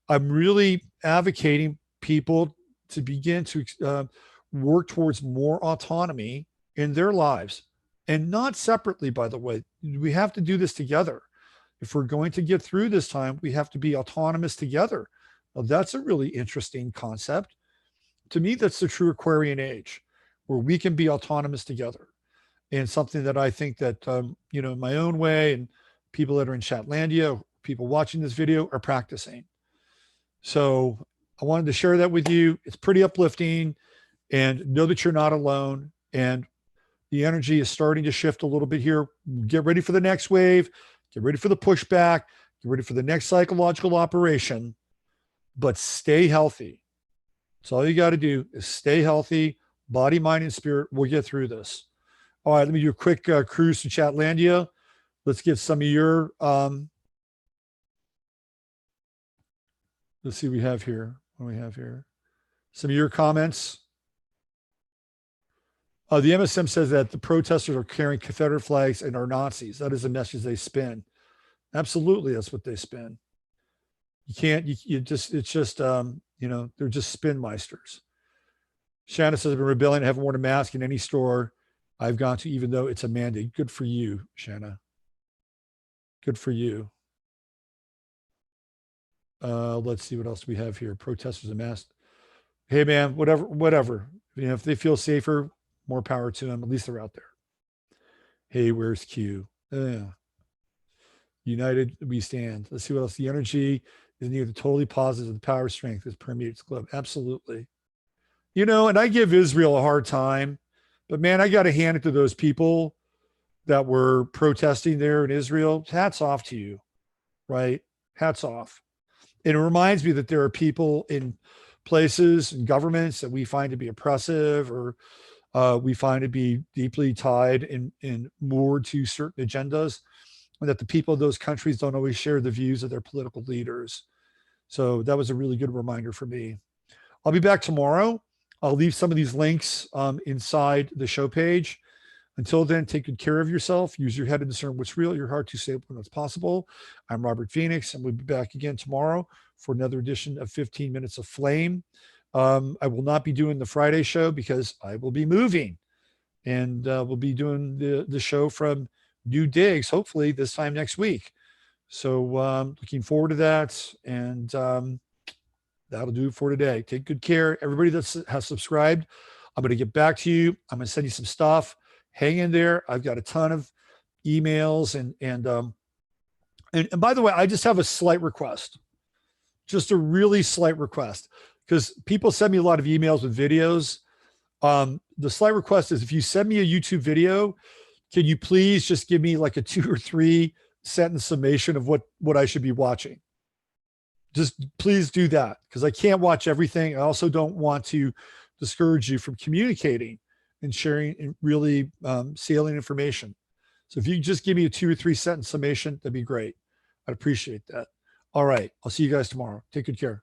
I'm really advocating people to begin to work towards more autonomy in their lives, and not separately, by the way. We have to do this together. If we're going to get through this time, we have to be autonomous together. Now, that's a really interesting concept. To me, that's the true Aquarian age, where we can be autonomous together. And something that I think that, in my own way, and people that are in Chatlandia, people watching this video are practicing. So I wanted to share that with you. It's pretty uplifting, and know that you're not alone. And the energy is starting to shift a little bit here. Get ready for the next wave. Get ready for the pushback. Get ready for the next psychological operation, but stay healthy. That's all you got to do is stay healthy, body, mind, and spirit. We'll get through this. All right, let me do a quick cruise to Chatlandia. Let's get some of your, let's see what we have here. What do we have here? Some of your comments. The MSM says that the protesters are carrying Confederate flags and are Nazis. That is a message they spin. Absolutely, that's what they spin. You can't, it's just, they're just spin meisters. Shanna says, I've been rebelling. I haven't worn a mask in any store I've gone to, even though it's a mandate. Good for you, Shanna. Good for you. Let's see what else we have here. Protesters and masks. Hey, man, whatever. If they feel safer, more power to them. At least they're out there. Hey, where's Q? United we stand. Let's see what else. The energy is neither totally positive. The power strength is permeates the globe. Absolutely. And I give Israel a hard time, but man, I got to hand it to those people that were protesting there in Israel. Hats off to you, right? Hats off. And it reminds me that there are people in places and governments that we find to be oppressive, or we find to be deeply tied and moored to certain agendas, and that the people of those countries don't always share the views of their political leaders. So that was a really good reminder for me. I'll be back tomorrow. I'll leave some of these links inside the show page. Until then, take good care of yourself. Use your head to discern what's real, your heart to say what's possible. I'm Robert Phoenix, and we'll be back again tomorrow for another edition of 15 Minutes of Flame. I will not be doing the Friday show because I will be moving, and we'll be doing the show from new digs, hopefully this time next week. So looking forward to that, and that'll do it for today. Take good care. Everybody that has subscribed, I'm going to get back to you. I'm going to send you some stuff. Hang in there. I've got a ton of emails, and by the way, I just have a slight request, just a really slight request, because people send me a lot of emails with videos. The slight request is, if you send me a YouTube video, can you please just give me like a 2 or 3 sentence summation of what I should be watching? Just please do that, because I can't watch everything. I also don't want to discourage you from communicating and sharing and really salient information. So if you just give me a 2 or 3 sentence summation, that'd be great. I'd appreciate that. All right. I'll see you guys tomorrow. Take good care.